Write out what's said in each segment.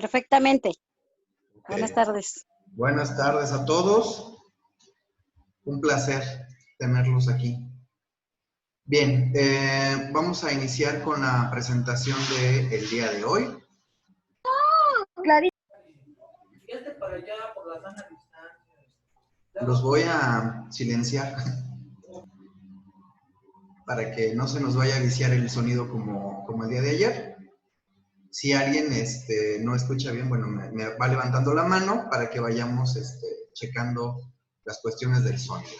Perfectamente. Okay. Buenas tardes. Buenas tardes a todos. Un placer tenerlos aquí. Bien, vamos a iniciar con la presentación del día de hoy. Clarito. Los voy a silenciar para que no se nos vaya a viciar el sonido como el día de ayer. Si alguien no escucha bien, bueno, me va levantando la mano para que vayamos checando las cuestiones del sonido.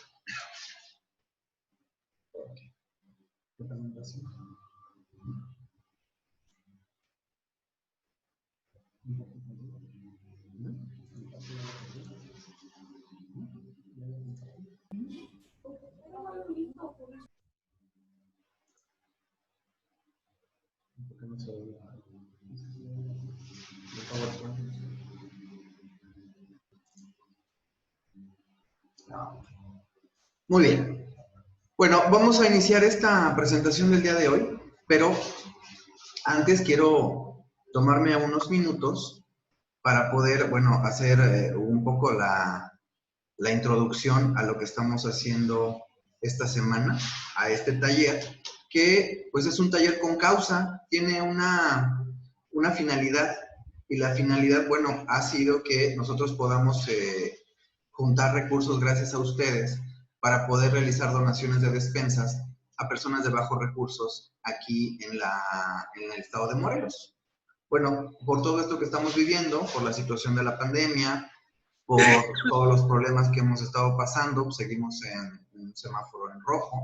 Muy bien. Bueno, vamos a iniciar esta presentación del día de hoy, pero antes quiero tomarme unos minutos para poder, bueno, hacer un poco la introducción a lo que estamos haciendo esta semana, a este taller, que pues es un taller con causa, tiene una finalidad, y la finalidad, bueno, ha sido que nosotros podamos juntar recursos gracias a ustedes para poder realizar donaciones de despensas a personas de bajos recursos aquí en el estado de Morelos. Bueno, por todo esto que estamos viviendo, por la situación de la pandemia, por todos los problemas que hemos estado pasando, seguimos en un semáforo en rojo,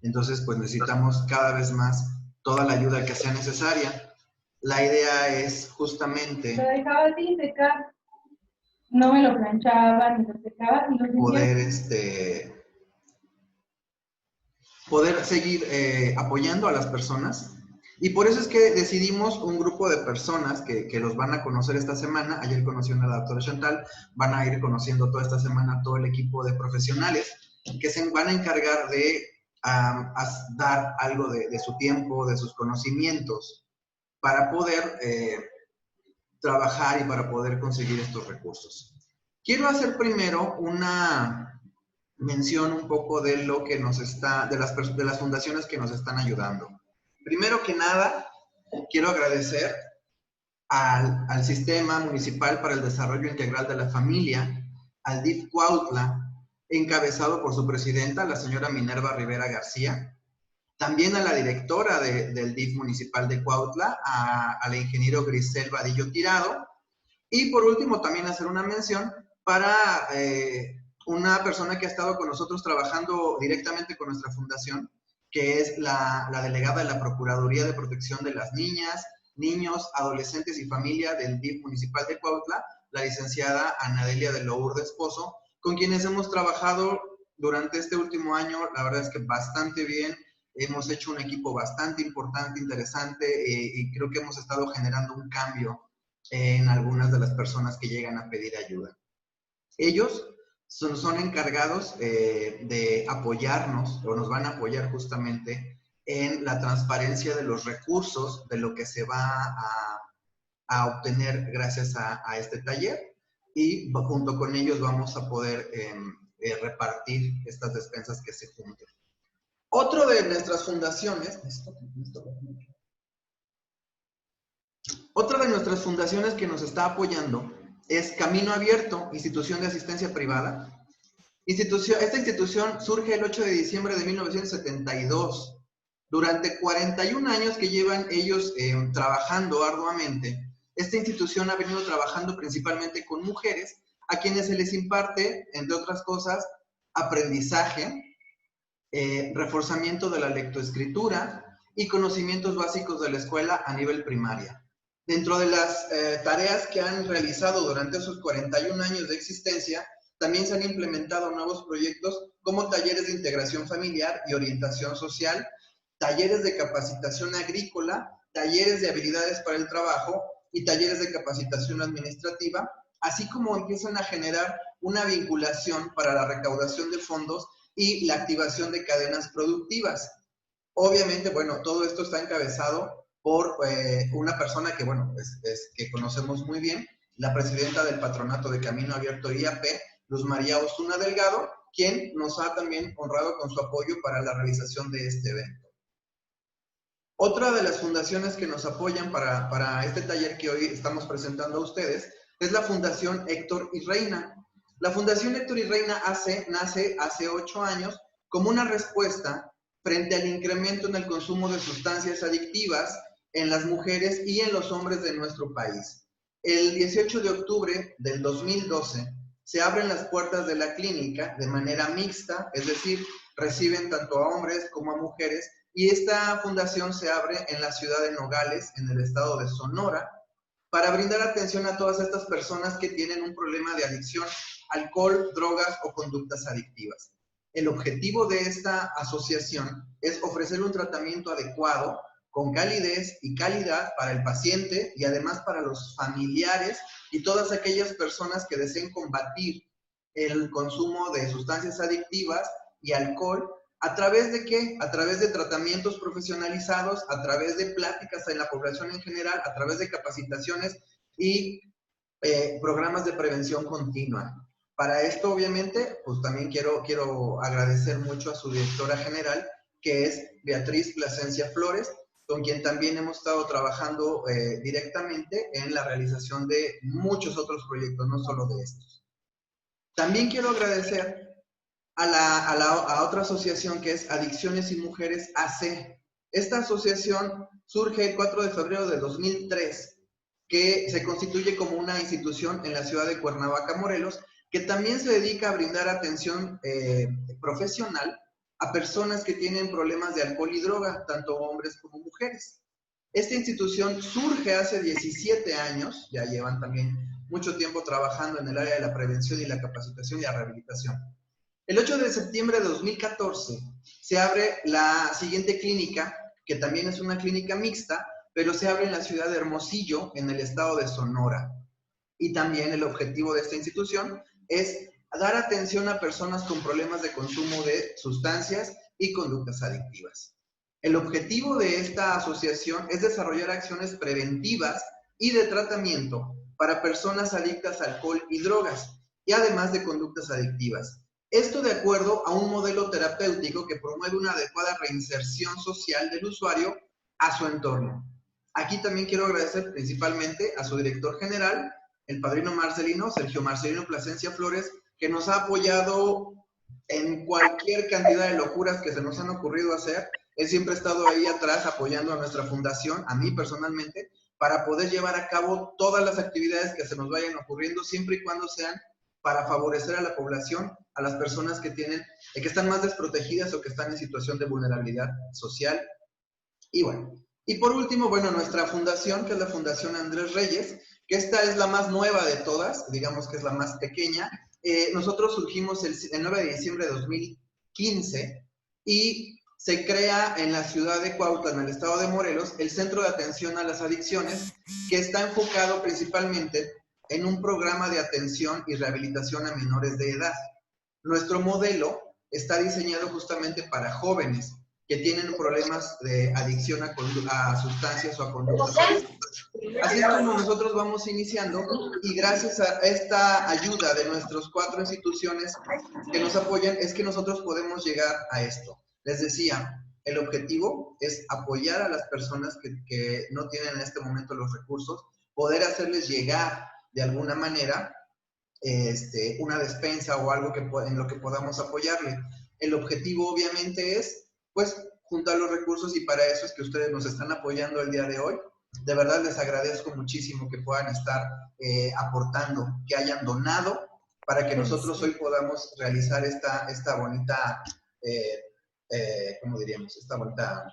entonces pues necesitamos cada vez más toda la ayuda que sea necesaria. La idea es justamente... Lo dejaba sin secar, no me lo planchaba, ni lo secaba, ni lo poder seguir apoyando a las personas. Y por eso es que decidimos un grupo de personas que los van a conocer esta semana. Ayer conocieron a la doctora Chantal, van a ir conociendo toda esta semana todo el equipo de profesionales que se van a encargar de dar algo de su tiempo, de sus conocimientos, para poder trabajar y para poder conseguir estos recursos. Quiero hacer primero una mención un poco de lo que nos está, de las fundaciones que nos están ayudando. Primero que nada, quiero agradecer al Sistema Municipal para el Desarrollo Integral de la Familia, al DIF Cuautla, encabezado por su presidenta, la señora Minerva Rivera García, también a la directora del DIF Municipal de Cuautla, al ingeniero Grisel Vadillo Tirado, y por último también hacer una mención para una persona que ha estado con nosotros trabajando directamente con nuestra fundación, que es la delegada de la Procuraduría de Protección de las Niñas, Niños, Adolescentes y Familia del DIF Municipal de Cuautla, la licenciada Anadelia de Lourdes Pozo, con quienes hemos trabajado durante este último año, la verdad es que bastante bien. Hemos hecho un equipo bastante importante, interesante, y creo que hemos estado generando un cambio en algunas de las personas que llegan a pedir ayuda. Ellos son encargados de apoyarnos, o nos van a apoyar justamente en la transparencia de los recursos, de lo que se va a obtener gracias a este taller, y junto con ellos vamos a poder repartir estas despensas que se junten. Otro de nuestras fundaciones, que nos está apoyando es Camino Abierto, institución de asistencia privada. Esta institución surge el 8 de diciembre de 1972. Durante 41 años que llevan ellos trabajando arduamente, esta institución ha venido trabajando principalmente con mujeres, a quienes se les imparte, entre otras cosas, aprendizaje, reforzamiento de la lectoescritura y conocimientos básicos de la escuela a nivel primaria. Dentro de las tareas que han realizado durante esos 41 años de existencia, también se han implementado nuevos proyectos como talleres de integración familiar y orientación social, talleres de capacitación agrícola, talleres de habilidades para el trabajo y talleres de capacitación administrativa, así como empiezan a generar una vinculación para la recaudación de fondos y la activación de cadenas productivas. Obviamente, bueno, todo esto está encabezado por una persona que, bueno, que conocemos muy bien, la presidenta del Patronato de Camino Abierto IAP, Luz María Osuna Delgado, quien nos ha también honrado con su apoyo para la realización de este evento. Otra de las fundaciones que nos apoyan para este taller que hoy estamos presentando a ustedes es la Fundación Héctor y Reina. La Fundación Héctor y Reina nace hace 8 años como una respuesta frente al incremento en el consumo de sustancias adictivas en las mujeres y en los hombres de nuestro país. El 18 de octubre del 2012 se abren las puertas de la clínica de manera mixta, es decir, reciben tanto a hombres como a mujeres, y esta fundación se abre en la ciudad de Nogales, en el estado de Sonora, para brindar atención a todas estas personas que tienen un problema de adicción, alcohol, drogas o conductas adictivas. El objetivo de esta asociación es ofrecer un tratamiento adecuado, con calidez y calidad para el paciente y además para los familiares y todas aquellas personas que deseen combatir el consumo de sustancias adictivas y alcohol. ¿A través de qué? A través de tratamientos profesionalizados, a través de pláticas en la población en general, a través de capacitaciones y programas de prevención continua. Para esto, obviamente, pues también quiero agradecer mucho a su directora general, que es Beatriz Plasencia Flores, con quien también hemos estado trabajando directamente en la realización de muchos otros proyectos, no solo de estos. También quiero agradecer a otra asociación que es Adicciones y Mujeres AC. Esta asociación surge el 4 de febrero de 2003, que se constituye como una institución en la ciudad de Cuernavaca, Morelos, que también se dedica a brindar atención profesional a personas que tienen problemas de alcohol y droga, tanto hombres como mujeres. Esta institución surge hace 17 años, ya llevan también mucho tiempo trabajando en el área de la prevención y la capacitación y la rehabilitación. El 8 de septiembre de 2014 se abre la siguiente clínica, que también es una clínica mixta, pero se abre en la ciudad de Hermosillo, en el estado de Sonora. Y también el objetivo de esta institución es dar atención a personas con problemas de consumo de sustancias y conductas adictivas. El objetivo de esta asociación es desarrollar acciones preventivas y de tratamiento para personas adictas a alcohol y drogas, y además de conductas adictivas. Esto de acuerdo a un modelo terapéutico que promueve una adecuada reinserción social del usuario a su entorno. Aquí también quiero agradecer principalmente a su director general, el padrino Marcelino, Sergio Marcelino Plasencia Flores, que nos ha apoyado en cualquier cantidad de locuras que se nos han ocurrido hacer. Él siempre ha estado ahí atrás apoyando a nuestra fundación, a mí personalmente, para poder llevar a cabo todas las actividades que se nos vayan ocurriendo, siempre y cuando sean para favorecer a la población, a las personas que están más desprotegidas o que están en situación de vulnerabilidad social. Y bueno, y por último, bueno, nuestra fundación, que es la Fundación Andrés Reyes, que esta es la más nueva de todas, digamos que es la más pequeña. Nosotros surgimos el 9 de diciembre de 2015 y se crea en la ciudad de Cuautla, en el estado de Morelos, el Centro de Atención a las Adicciones, que está enfocado principalmente en un programa de atención y rehabilitación a menores de edad. Nuestro modelo está diseñado justamente para jóvenes que tienen problemas de adicción a sustancias o a conductas. Así es como nosotros vamos iniciando, y gracias a esta ayuda de nuestras 4 instituciones que nos apoyan es que nosotros podemos llegar a esto. Les decía, el objetivo es apoyar a las personas que no tienen en este momento los recursos, poder hacerles llegar de alguna manera una despensa o algo en lo que podamos apoyarle. El objetivo obviamente es, pues, juntar los recursos, y para eso es que ustedes nos están apoyando el día de hoy. De verdad les agradezco muchísimo que puedan estar aportando, que hayan donado, para que nosotros hoy podamos realizar esta bonita, ¿cómo diríamos? Esta bonita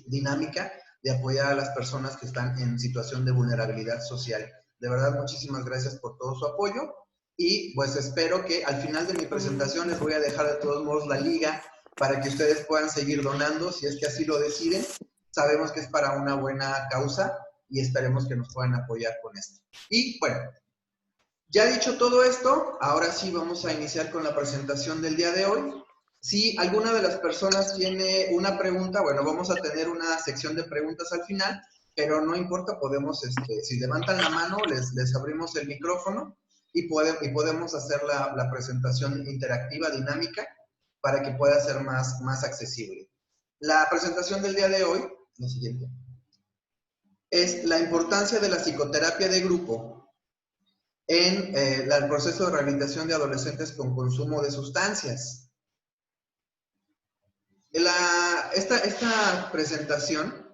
dinámica de apoyar a las personas que están en situación de vulnerabilidad social. De verdad, muchísimas gracias por todo su apoyo, y pues espero que al final de mi presentación les voy a dejar de todos modos la liga para que ustedes puedan seguir donando, si es que así lo deciden. Sabemos que es para una buena causa y esperemos que nos puedan apoyar con esto. Y bueno, ya dicho todo esto, ahora sí vamos a iniciar con la presentación del día de hoy. Si alguna de las personas tiene una pregunta, bueno, vamos a tener una sección de preguntas al final, pero no importa, podemos, si levantan la mano, les abrimos el micrófono y podemos hacer la presentación interactiva, dinámica, para que pueda ser más accesible. La presentación del día de hoy, la siguiente, es la importancia de la psicoterapia de grupo en el proceso de rehabilitación de adolescentes con consumo de sustancias. Esta presentación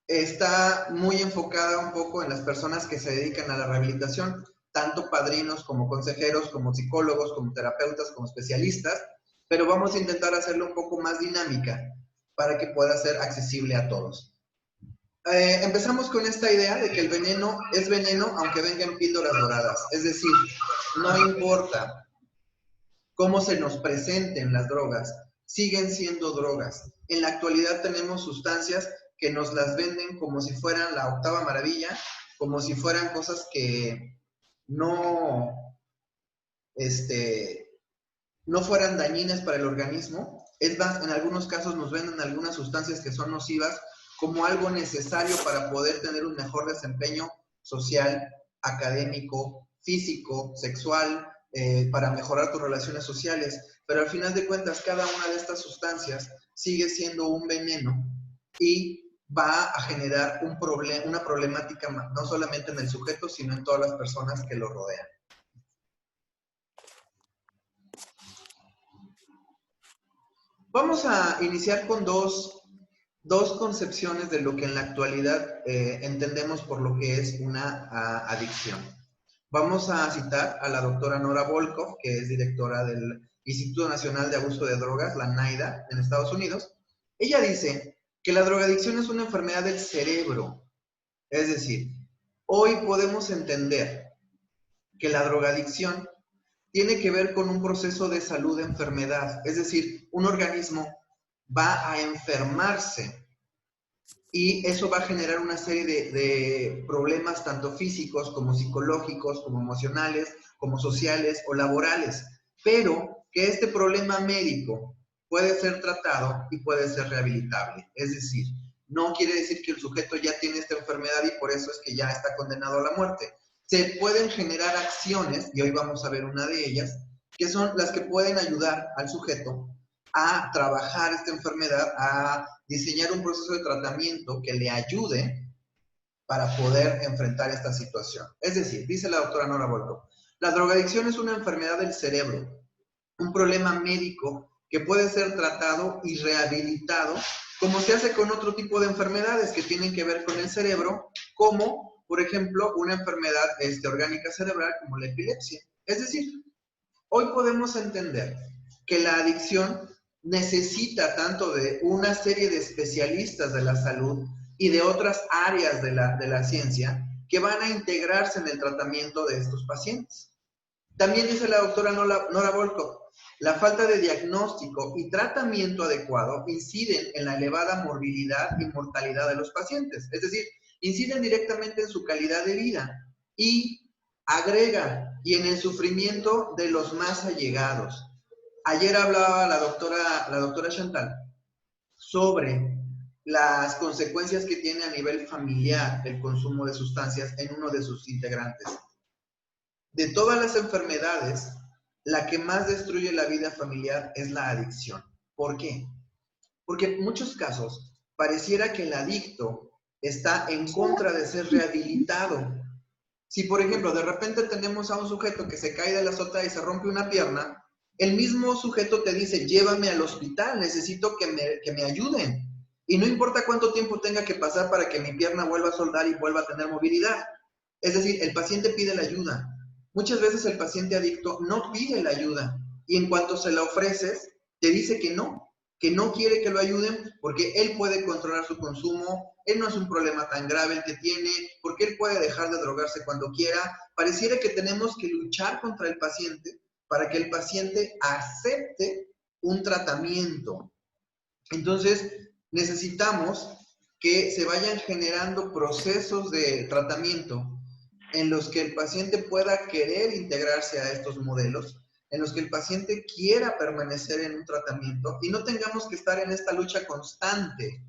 está muy enfocada un poco en las personas que se dedican a la rehabilitación, tanto padrinos como consejeros, como psicólogos, como terapeutas, como especialistas, pero vamos a intentar hacerlo un poco más dinámica para que pueda ser accesible a todos. Empezamos con esta idea de que el veneno es veneno aunque venga en píldoras doradas, es decir, no importa cómo se nos presenten las drogas, siguen siendo drogas. En la actualidad tenemos sustancias que nos las venden como si fueran la octava maravilla, como si fueran cosas que no fueran dañinas para el organismo. Es más, en algunos casos nos venden algunas sustancias que son nocivas como algo necesario para poder tener un mejor desempeño social, académico, físico, sexual, para mejorar tus relaciones sociales. Pero al final de cuentas, cada una de estas sustancias sigue siendo un veneno y va a generar una problemática no solamente en el sujeto, sino en todas las personas que lo rodean. Vamos a iniciar con dos concepciones de lo que en la actualidad entendemos por lo que es una adicción. Vamos a citar a la doctora Nora Volkow, que es directora del Instituto Nacional de Abuso de Drogas, la NIDA, en Estados Unidos. Ella dice que la drogadicción es una enfermedad del cerebro. Es decir, hoy podemos entender que la drogadicción tiene que ver con un proceso de salud-enfermedad. Es decir, un organismo va a enfermarse y eso va a generar una serie de problemas tanto físicos como psicológicos, como emocionales, como sociales o laborales, pero que este problema médico puede ser tratado y puede ser rehabilitable. Es decir, no quiere decir que el sujeto ya tiene esta enfermedad y por eso es que ya está condenado a la muerte. Se pueden generar acciones, y hoy vamos a ver una de ellas, que son las que pueden ayudar al sujeto a trabajar esta enfermedad, a diseñar un proceso de tratamiento que le ayude para poder enfrentar esta situación. Es decir, dice la doctora Nora Volkow, la drogadicción es una enfermedad del cerebro, un problema médico que puede ser tratado y rehabilitado, como se hace con otro tipo de enfermedades que tienen que ver con el cerebro, como, por ejemplo, una enfermedad orgánica cerebral como la epilepsia. Es decir, hoy podemos entender que la adicción necesita tanto de una serie de especialistas de la salud y de otras áreas de la ciencia que van a integrarse en el tratamiento de estos pacientes. También dice la doctora Nora Volkow, la falta de diagnóstico y tratamiento adecuado inciden en la elevada morbilidad y mortalidad de los pacientes, es decir, inciden directamente en su calidad de vida y agrega y en el sufrimiento de los más allegados. Ayer hablaba la doctora Chantal sobre las consecuencias que tiene a nivel familiar el consumo de sustancias en uno de sus integrantes. De todas las enfermedades, la que más destruye la vida familiar es la adicción. ¿Por qué? Porque en muchos casos pareciera que el adicto está en contra de ser rehabilitado. Si, por ejemplo, de repente tenemos a un sujeto que se cae de la azotea y se rompe una pierna, el mismo sujeto te dice, llévame al hospital, necesito que me ayuden. Y no importa cuánto tiempo tenga que pasar para que mi pierna vuelva a soldar y vuelva a tener movilidad. Es decir, el paciente pide la ayuda. Muchas veces el paciente adicto no pide la ayuda y en cuanto se la ofreces, te dice que no quiere que lo ayuden porque él puede controlar su consumo, él no es un problema tan grave el que tiene, porque él puede dejar de drogarse cuando quiera. Pareciera que tenemos que luchar contra el paciente para que el paciente acepte un tratamiento. Entonces, necesitamos que se vayan generando procesos de tratamiento en los que el paciente pueda querer integrarse a estos modelos, en los que el paciente quiera permanecer en un tratamiento y no tengamos que estar en esta lucha constante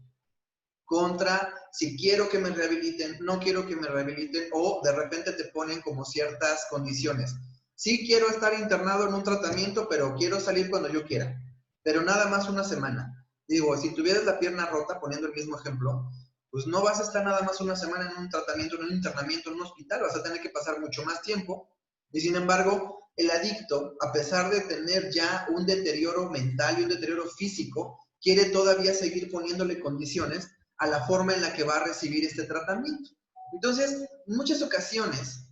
contra si quiero que me rehabiliten, no quiero que me rehabiliten, o de repente te ponen como ciertas condiciones. Sí quiero estar internado en un tratamiento, pero quiero salir cuando yo quiera, pero nada más una semana. Digo, si tuvieras la pierna rota, poniendo el mismo ejemplo, pues no vas a estar nada más una semana en un tratamiento, en un internamiento, en un hospital, vas a tener que pasar mucho más tiempo. Y sin embargo, el adicto, a pesar de tener ya un deterioro mental y un deterioro físico, quiere todavía seguir poniéndole condiciones a la forma en la que va a recibir este tratamiento. Entonces, en muchas ocasiones,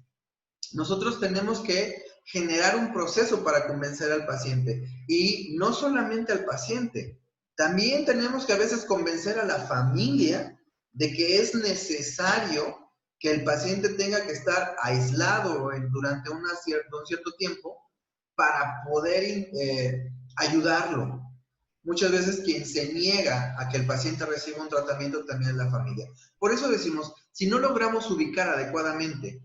nosotros tenemos que generar un proceso para convencer al paciente. Y no solamente al paciente, también tenemos que a veces convencer a la familia de que es necesario que el paciente tenga que estar aislado durante un cierto tiempo para poder ayudarlo. Muchas veces quien se niega a que el paciente reciba un tratamiento también es la familia. Por eso decimos, si no logramos ubicar adecuadamente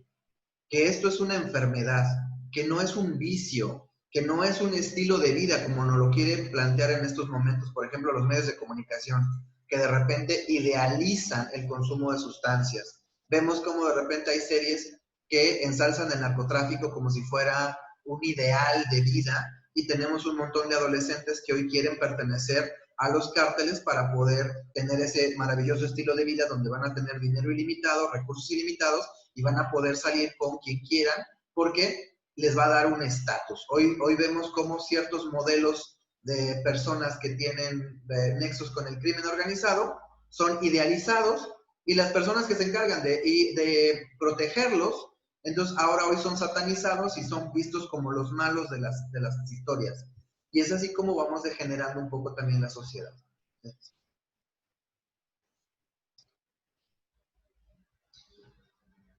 que esto es una enfermedad, que no es un vicio, que no es un estilo de vida como nos lo quiere plantear en estos momentos, por ejemplo, los medios de comunicación, que de repente idealizan el consumo de sustancias. Vemos como de repente hay series que ensalzan el narcotráfico como si fuera un ideal de vida, y tenemos un montón de adolescentes que hoy quieren pertenecer a los cárteles para poder tener ese maravilloso estilo de vida donde van a tener dinero ilimitado, recursos ilimitados, y van a poder salir con quien quieran porque les va a dar un estatus. Hoy vemos cómo ciertos modelos de personas que tienen nexos con el crimen organizado son idealizados, y las personas que se encargan de protegerlos, entonces ahora hoy son satanizados y son vistos como los malos de las historias. Y es así como vamos degenerando un poco también la sociedad.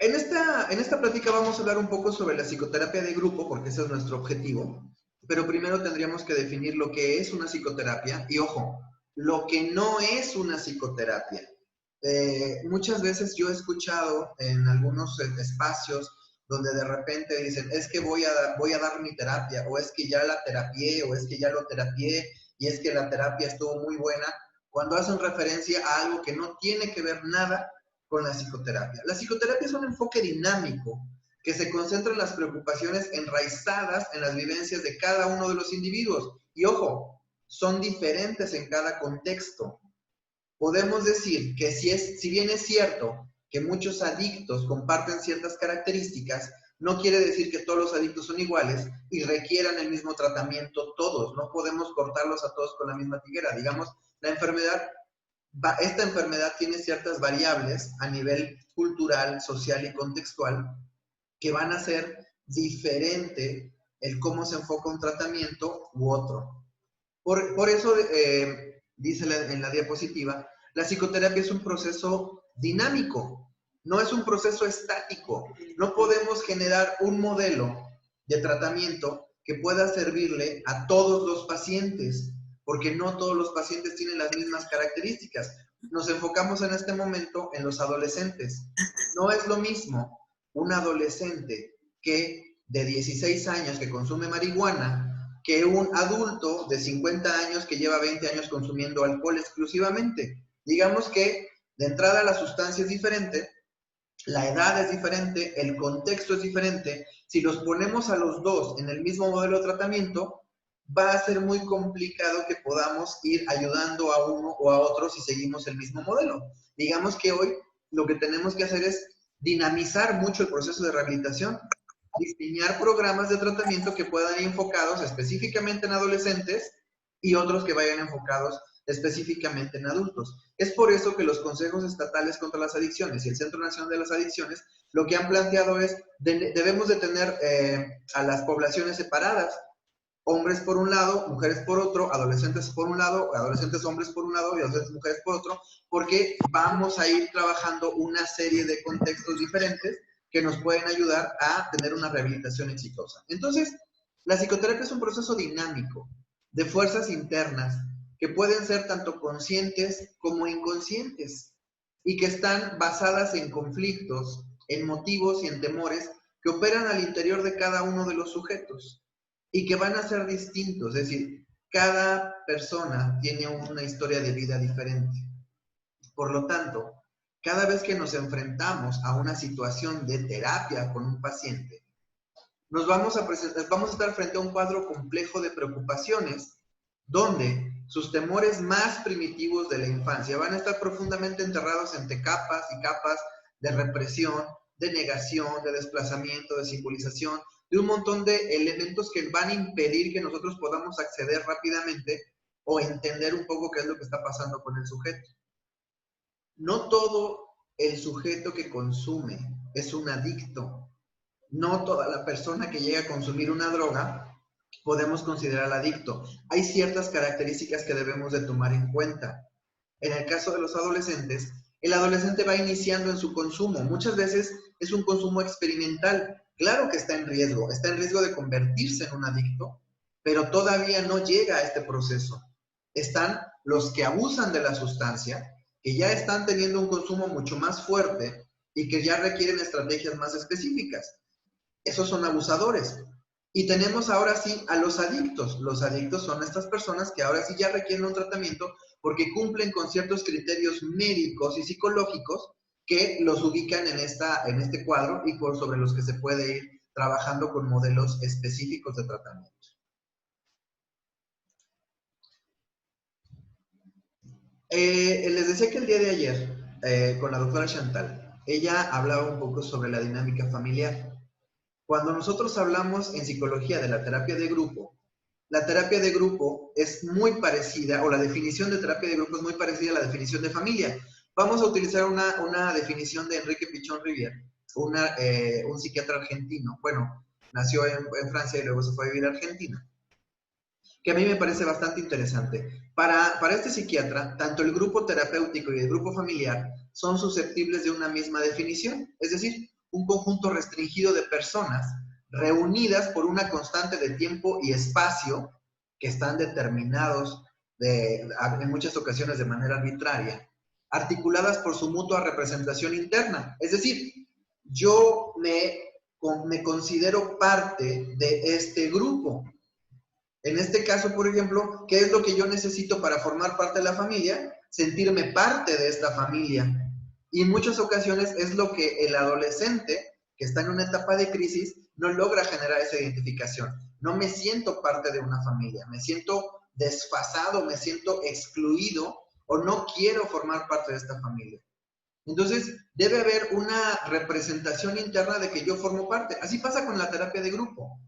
En esta plática vamos a hablar un poco sobre la psicoterapia de grupo, porque ese es nuestro objetivo. Pero primero tendríamos que definir lo que es una psicoterapia. Y ojo, lo que no es una psicoterapia. Muchas veces yo he escuchado en algunos espacios donde de repente dicen, es que voy a dar mi terapia, o es que ya la terapié, o es que ya lo terapié, y es que la terapia estuvo muy buena, cuando hacen referencia a algo que no tiene que ver nada con la psicoterapia. La psicoterapia es un enfoque dinámico que se concentra en las preocupaciones enraizadas en las vivencias de cada uno de los individuos. Y ojo, son diferentes en cada contexto. Podemos decir que si bien es cierto que muchos adictos comparten ciertas características, no quiere decir que todos los adictos son iguales y requieran el mismo tratamiento todos. No podemos cortarlos a todos con la misma tijera. Digamos, esta enfermedad tiene ciertas variables a nivel cultural, social y contextual que van a ser diferente el cómo se enfoca un tratamiento u otro. Por eso, dice en la diapositiva, la psicoterapia es un proceso dinámico, no es un proceso estático. No podemos generar un modelo de tratamiento que pueda servirle a todos los pacientes, porque no todos los pacientes tienen las mismas características. Nos enfocamos en este momento en los adolescentes. No es lo mismo un adolescente de 16 años que consume marihuana que un adulto de 50 años que lleva 20 años consumiendo alcohol exclusivamente. Digamos que de entrada la sustancia es diferente, la edad es diferente, el contexto es diferente. Si los ponemos a los dos en el mismo modelo de tratamiento, va a ser muy complicado que podamos ir ayudando a uno o a otro si seguimos el mismo modelo. Digamos que hoy lo que tenemos que hacer es dinamizar mucho el proceso de rehabilitación, diseñar programas de tratamiento que puedan ir enfocados específicamente en adolescentes y otros que vayan enfocados específicamente en adultos. Es por eso que los consejos estatales contra las adicciones y el Centro Nacional de las Adicciones lo que han planteado es debemos de tener a las poblaciones separadas, hombres por un lado, mujeres por otro, adolescentes por un lado, adolescentes hombres por un lado y adolescentes mujeres por otro, porque vamos a ir trabajando una serie de contextos diferentes que nos pueden ayudar a tener una rehabilitación exitosa. Entonces, la psicoterapia es un proceso dinámico de fuerzas internas que pueden ser tanto conscientes como inconscientes y que están basadas en conflictos, en motivos y en temores que operan al interior de cada uno de los sujetos. y que van a ser distintos, es decir, cada persona tiene una historia de vida diferente. Por lo tanto, cada vez que nos enfrentamos a una situación de terapia con un paciente, vamos a estar frente a un cuadro complejo de preocupaciones donde sus temores más primitivos de la infancia van a estar profundamente enterrados entre capas y capas de represión, de negación, de desplazamiento, de simbolización, de un montón de elementos que van a impedir que nosotros podamos acceder rápidamente o entender un poco qué es lo que está pasando con el sujeto. No todo el sujeto que consume es un adicto. No toda la persona que llega a consumir una droga podemos considerar adicto. Hay ciertas características que debemos de tomar en cuenta. En el caso de los adolescentes, el adolescente va iniciando en su consumo. Muchas veces es un consumo experimental. Claro que está en riesgo de convertirse en un adicto, pero todavía no llega a este proceso. Están los que abusan de la sustancia, que ya están teniendo un consumo mucho más fuerte y que ya requieren estrategias más específicas. Esos son abusadores. Y tenemos ahora sí a los adictos. Los adictos son estas personas que ahora sí ya requieren un tratamiento porque cumplen con ciertos criterios médicos y psicológicos que los ubican en este cuadro y sobre los que se puede ir trabajando con modelos específicos de tratamiento. Les decía que el día de ayer, con la doctora Chantal, ella hablaba un poco sobre la dinámica familiar. Cuando nosotros hablamos en psicología de la terapia de grupo es muy parecida, o la definición de terapia de grupo es muy parecida a la definición de familia. Vamos a utilizar una definición de Enrique Pichón Rivière, un psiquiatra argentino. Bueno, nació en Francia y luego se fue a vivir a Argentina, que a mí me parece bastante interesante. Para este psiquiatra, tanto el grupo terapéutico y el grupo familiar son susceptibles de una misma definición, es decir, un conjunto restringido de personas reunidas por una constante de tiempo y espacio que están determinados en muchas ocasiones de manera arbitraria, articuladas por su mutua representación interna. Es decir, yo me considero parte de este grupo. En este caso, por ejemplo, ¿qué es lo que yo necesito para formar parte de la familia? Sentirme parte de esta familia. Y en muchas ocasiones es lo que el adolescente que está en una etapa de crisis no logra generar esa identificación. No me siento parte de una familia, me siento desfasado, me siento excluido o no quiero formar parte de esta familia. Entonces, debe haber una representación interna de que yo formo parte. Así pasa con la terapia de grupo.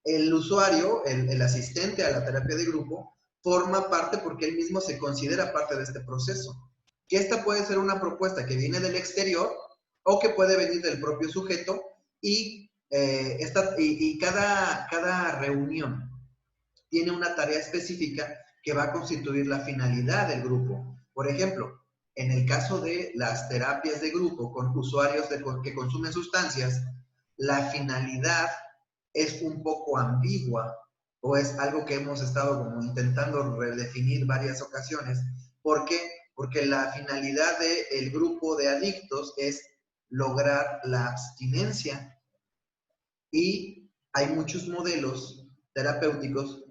El usuario, el asistente a la terapia de grupo, forma parte porque él mismo se considera parte de este proceso. Que esta puede ser una propuesta que viene del exterior o que puede venir del propio sujeto y cada reunión tiene una tarea específica que va a constituir la finalidad del grupo. Por ejemplo, en el caso de las terapias de grupo con usuarios que consumen sustancias, la finalidad es un poco ambigua o es algo que hemos estado como intentando redefinir varias ocasiones. ¿Por qué? Porque la finalidad del grupo de adictos es lograr la abstinencia y hay muchos modelos terapéuticos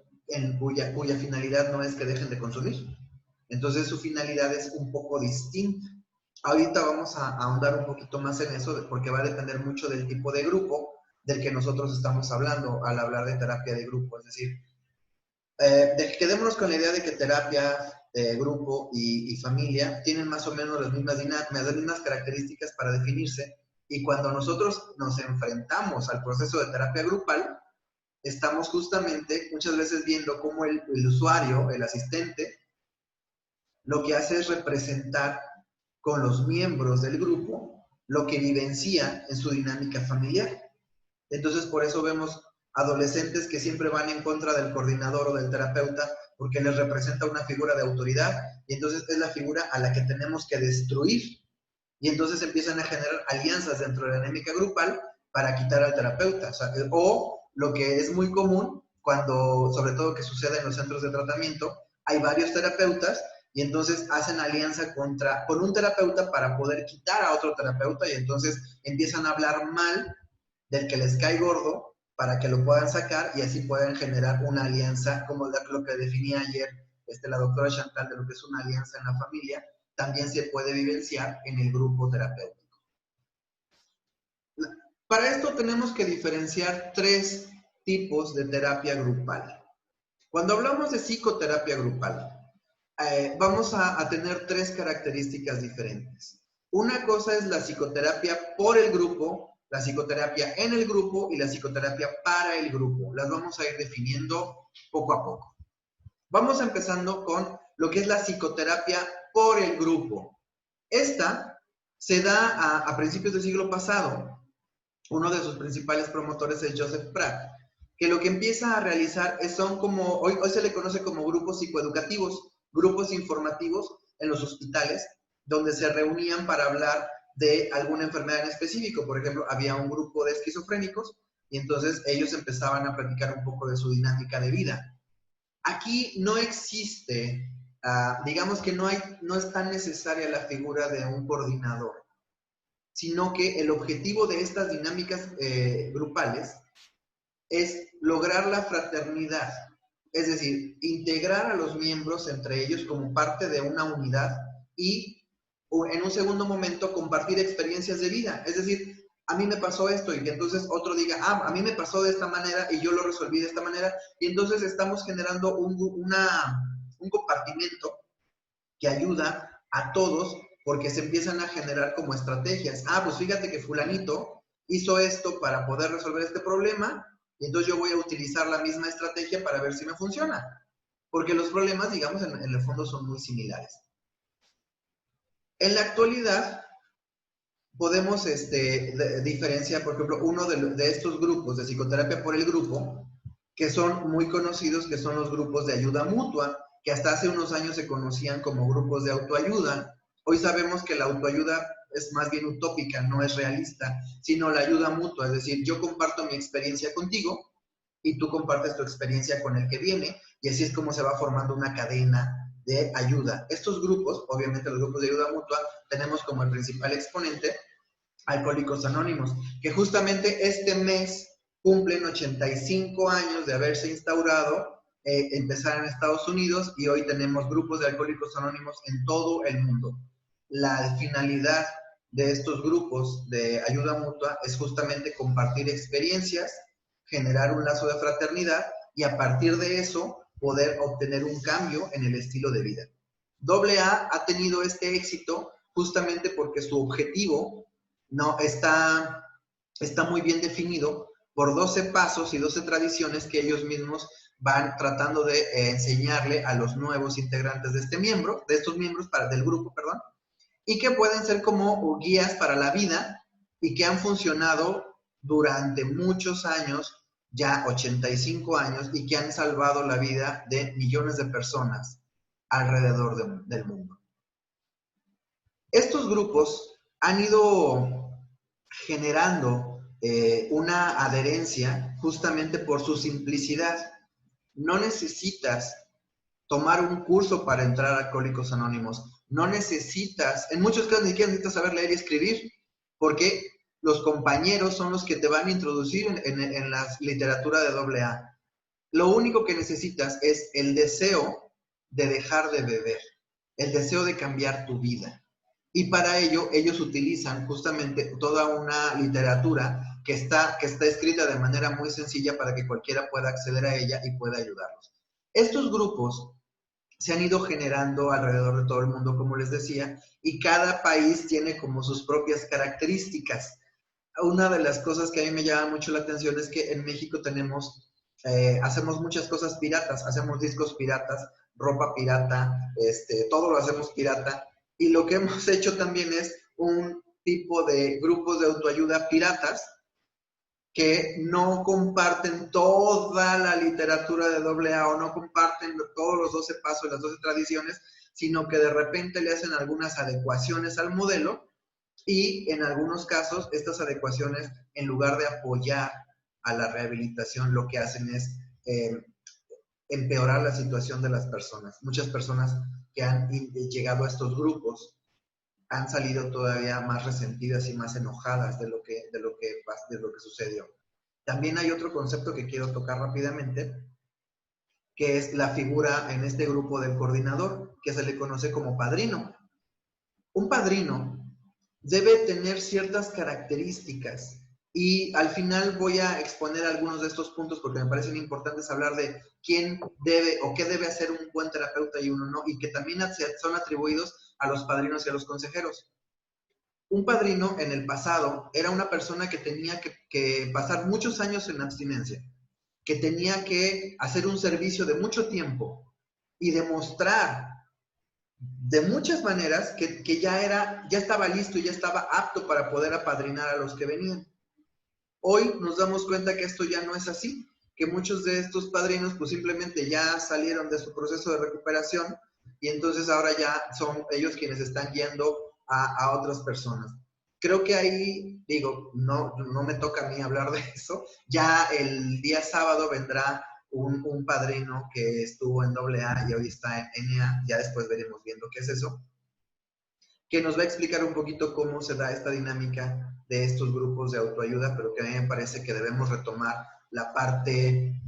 cuya finalidad no es que dejen de consumir. Entonces su finalidad es un poco distinta. Ahorita vamos a ahondar un poquito más en eso porque va a depender mucho del tipo de grupo del que nosotros estamos hablando al hablar de terapia de grupo. Es decir, quedémonos con la idea de que terapia, grupo y familia tienen más o menos las mismas características para definirse, y cuando nosotros nos enfrentamos al proceso de terapia grupal, estamos justamente muchas veces viendo cómo el usuario, el asistente, lo que hace es representar con los miembros del grupo lo que vivencia en su dinámica familiar. Entonces, por eso vemos adolescentes que siempre van en contra del coordinador o del terapeuta porque les representa una figura de autoridad y entonces es la figura a la que tenemos que destruir. Y entonces empiezan a generar alianzas dentro de la dinámica grupal para quitar al terapeuta. O lo que es muy común, sobre todo que sucede en los centros de tratamiento, hay varios terapeutas y entonces hacen alianza con un terapeuta para poder quitar a otro terapeuta y entonces empiezan a hablar mal del que les cae gordo para que lo puedan sacar y así puedan generar una alianza, como lo que definía ayer la doctora Chantal de lo que es una alianza en la familia, también se puede vivenciar en el grupo terapéutico. Para esto tenemos que diferenciar 3 tipos de terapia grupal. Cuando hablamos de psicoterapia grupal, vamos a tener 3 características diferentes. Una cosa es la psicoterapia por el grupo, la psicoterapia en el grupo y la psicoterapia para el grupo. Las vamos a ir definiendo poco a poco. Vamos empezando con lo que es la psicoterapia por el grupo. Esta se da a principios del siglo pasado. Uno de sus principales promotores es Joseph Pratt, que lo que empieza a realizar son como, hoy se le conoce como grupos psicoeducativos, grupos informativos en los hospitales, donde se reunían para hablar de alguna enfermedad en específico. Por ejemplo, había un grupo de esquizofrénicos y entonces ellos empezaban a platicar un poco de su dinámica de vida. Aquí no existe, digamos que no es tan necesaria la figura de un coordinador, sino que el objetivo de estas dinámicas grupales es lograr la fraternidad, es decir, integrar a los miembros entre ellos como parte de una unidad y en un segundo momento compartir experiencias de vida, es decir, a mí me pasó esto y que entonces otro diga, a mí me pasó de esta manera y yo lo resolví de esta manera y entonces estamos generando un compartimiento que ayuda a todos porque se empiezan a generar como estrategias. Pues fíjate que fulanito hizo esto para poder resolver este problema y entonces yo voy a utilizar la misma estrategia para ver si me funciona. Porque los problemas, digamos, en el fondo son muy similares. En la actualidad, podemos diferenciar, por ejemplo, uno de estos grupos de psicoterapia por el grupo, que son muy conocidos, que son los grupos de ayuda mutua, que hasta hace unos años se conocían como grupos de autoayuda. Hoy sabemos que la autoayuda es más bien utópica, no es realista, sino la ayuda mutua, es decir, yo comparto mi experiencia contigo y tú compartes tu experiencia con el que viene, y así es como se va formando una cadena de ayuda. Estos grupos, obviamente los grupos de ayuda mutua, tenemos como el principal exponente Alcohólicos Anónimos, que justamente este mes cumplen 85 años de haberse instaurado, empezar en Estados Unidos, y hoy tenemos grupos de Alcohólicos Anónimos en todo el mundo. La finalidad de estos grupos de ayuda mutua es justamente compartir experiencias, generar un lazo de fraternidad y a partir de eso poder obtener un cambio en el estilo de vida. AA ha tenido este éxito justamente porque su objetivo no está muy bien definido por 12 pasos y 12 tradiciones que ellos mismos van tratando de enseñarle a los nuevos integrantes de estos miembros, del grupo, perdón, y que pueden ser como guías para la vida y que han funcionado durante muchos años, ya 85 años, y que han salvado la vida de millones de personas alrededor del mundo. Estos grupos han ido generando una adherencia justamente por su simplicidad. No necesitas tomar un curso para entrar a Alcohólicos Anónimos. No necesitas, en muchos casos ni siquiera necesitas saber leer y escribir, porque los compañeros son los que te van a introducir en la literatura de AA. Lo único que necesitas es el deseo de dejar de beber, el deseo de cambiar tu vida. Y para ello ellos utilizan justamente toda una literatura que está escrita de manera muy sencilla para que cualquiera pueda acceder a ella y pueda ayudarlos. Estos grupos se han ido generando alrededor de todo el mundo, como les decía, y cada país tiene como sus propias características. Una de las cosas que a mí me llama mucho la atención es que en México hacemos muchas cosas piratas, hacemos discos piratas, ropa pirata, todo lo hacemos pirata, y lo que hemos hecho también es un tipo de grupos de autoayuda piratas que no comparten toda la literatura de AA o no comparten todos los 12 pasos, las 12 tradiciones, sino que de repente le hacen algunas adecuaciones al modelo y en algunos casos estas adecuaciones, en lugar de apoyar a la rehabilitación, lo que hacen es empeorar la situación de las personas. Muchas personas que han llegado a estos grupos han salido todavía más resentidas y más enojadas de lo que sucedió. También hay otro concepto que quiero tocar rápidamente, que es la figura en este grupo del coordinador, que se le conoce como padrino. Un padrino debe tener ciertas características y al final voy a exponer algunos de estos puntos porque me parecen importantes hablar de quién debe o qué debe hacer un buen terapeuta y uno no, y que también son atribuidos a los padrinos y a los consejeros. Un padrino en el pasado era una persona que tenía que pasar muchos años en abstinencia, que tenía que hacer un servicio de mucho tiempo y demostrar de muchas maneras que ya estaba listo y ya estaba apto para poder apadrinar a los que venían. Hoy nos damos cuenta que esto ya no es así, que muchos de estos padrinos pues simplemente ya salieron de su proceso de recuperación y entonces ahora ya son ellos quienes están guiando a otras personas. Creo que ahí, digo, no me toca a mí hablar de eso, ya el día sábado vendrá un padrino que estuvo en AA y hoy está en NA, ya después veremos viendo qué es eso, que nos va a explicar un poquito cómo se da esta dinámica de estos grupos de autoayuda, pero que a mí me parece que debemos retomar la parte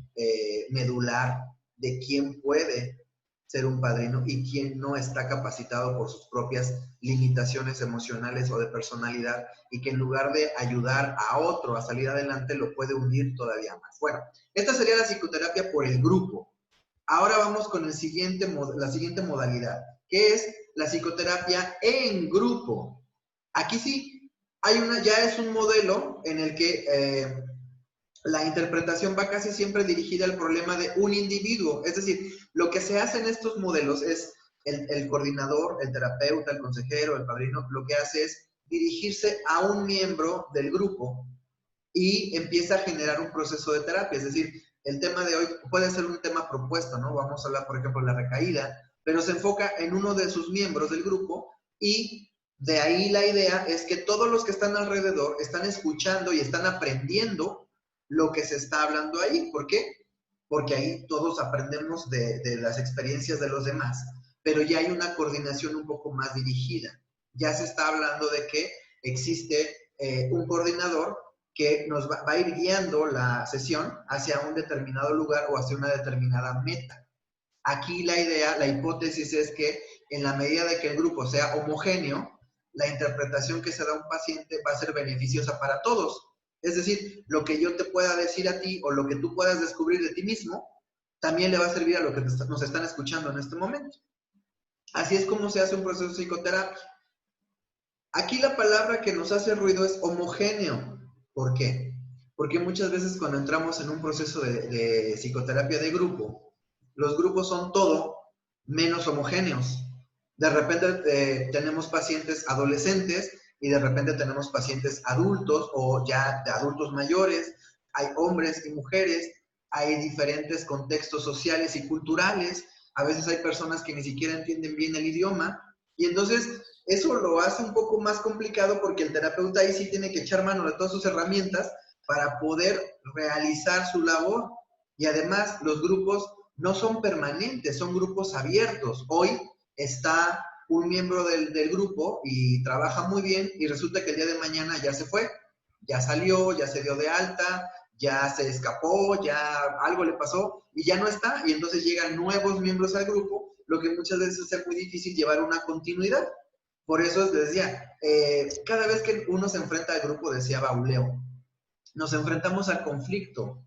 medular de quién puede ser un padrino y quién no está capacitado por sus propias limitaciones emocionales o de personalidad y que en lugar de ayudar a otro a salir adelante lo puede hundir todavía más. Bueno, esta sería la psicoterapia por el grupo. Ahora vamos con la siguiente modalidad, que es la psicoterapia en grupo. Aquí sí, ya es un modelo en el que la interpretación va casi siempre dirigida al problema de un individuo. Es decir, lo que se hace en estos modelos es el coordinador, el terapeuta, el consejero, el padrino, lo que hace es dirigirse a un miembro del grupo y empieza a generar un proceso de terapia. Es decir, el tema de hoy puede ser un tema propuesto, ¿no? Vamos a hablar, por ejemplo, de la recaída, pero se enfoca en uno de sus miembros del grupo y de ahí la idea es que todos los que están alrededor están escuchando y están aprendiendo lo que se está hablando ahí. ¿Por qué? Porque ahí todos aprendemos de las experiencias de los demás, pero ya hay una coordinación un poco más dirigida. Ya se está hablando de que existe un coordinador que nos va a ir guiando la sesión hacia un determinado lugar o hacia una determinada meta. Aquí la idea, la hipótesis es que en la medida de que el grupo sea homogéneo, la interpretación que se da a un paciente va a ser beneficiosa para todos. Es decir, lo que yo te pueda decir a ti o lo que tú puedas descubrir de ti mismo, también le va a servir a lo que nos están escuchando en este momento. Así es como se hace un proceso de psicoterapia. Aquí la palabra que nos hace ruido es homogéneo. ¿Por qué? Porque muchas veces cuando entramos en un proceso de psicoterapia de grupo, los grupos son todo menos homogéneos. De repente tenemos pacientes adolescentes y de repente tenemos pacientes adultos o ya de adultos mayores, hay hombres y mujeres, hay diferentes contextos sociales y culturales, a veces hay personas que ni siquiera entienden bien el idioma y entonces eso lo hace un poco más complicado porque el terapeuta ahí sí tiene que echar mano de todas sus herramientas para poder realizar su labor. Y además los grupos no son permanentes, son grupos abiertos. Hoy está un miembro del grupo y trabaja muy bien y resulta que el día de mañana ya se fue, ya salió, ya se dio de alta, ya se escapó, ya algo le pasó y ya no está. Y entonces llegan nuevos miembros al grupo, lo que muchas veces es muy difícil llevar una continuidad. Por eso les decía, cada vez que uno se enfrenta al grupo, decía Bauleo, nos enfrentamos al conflicto.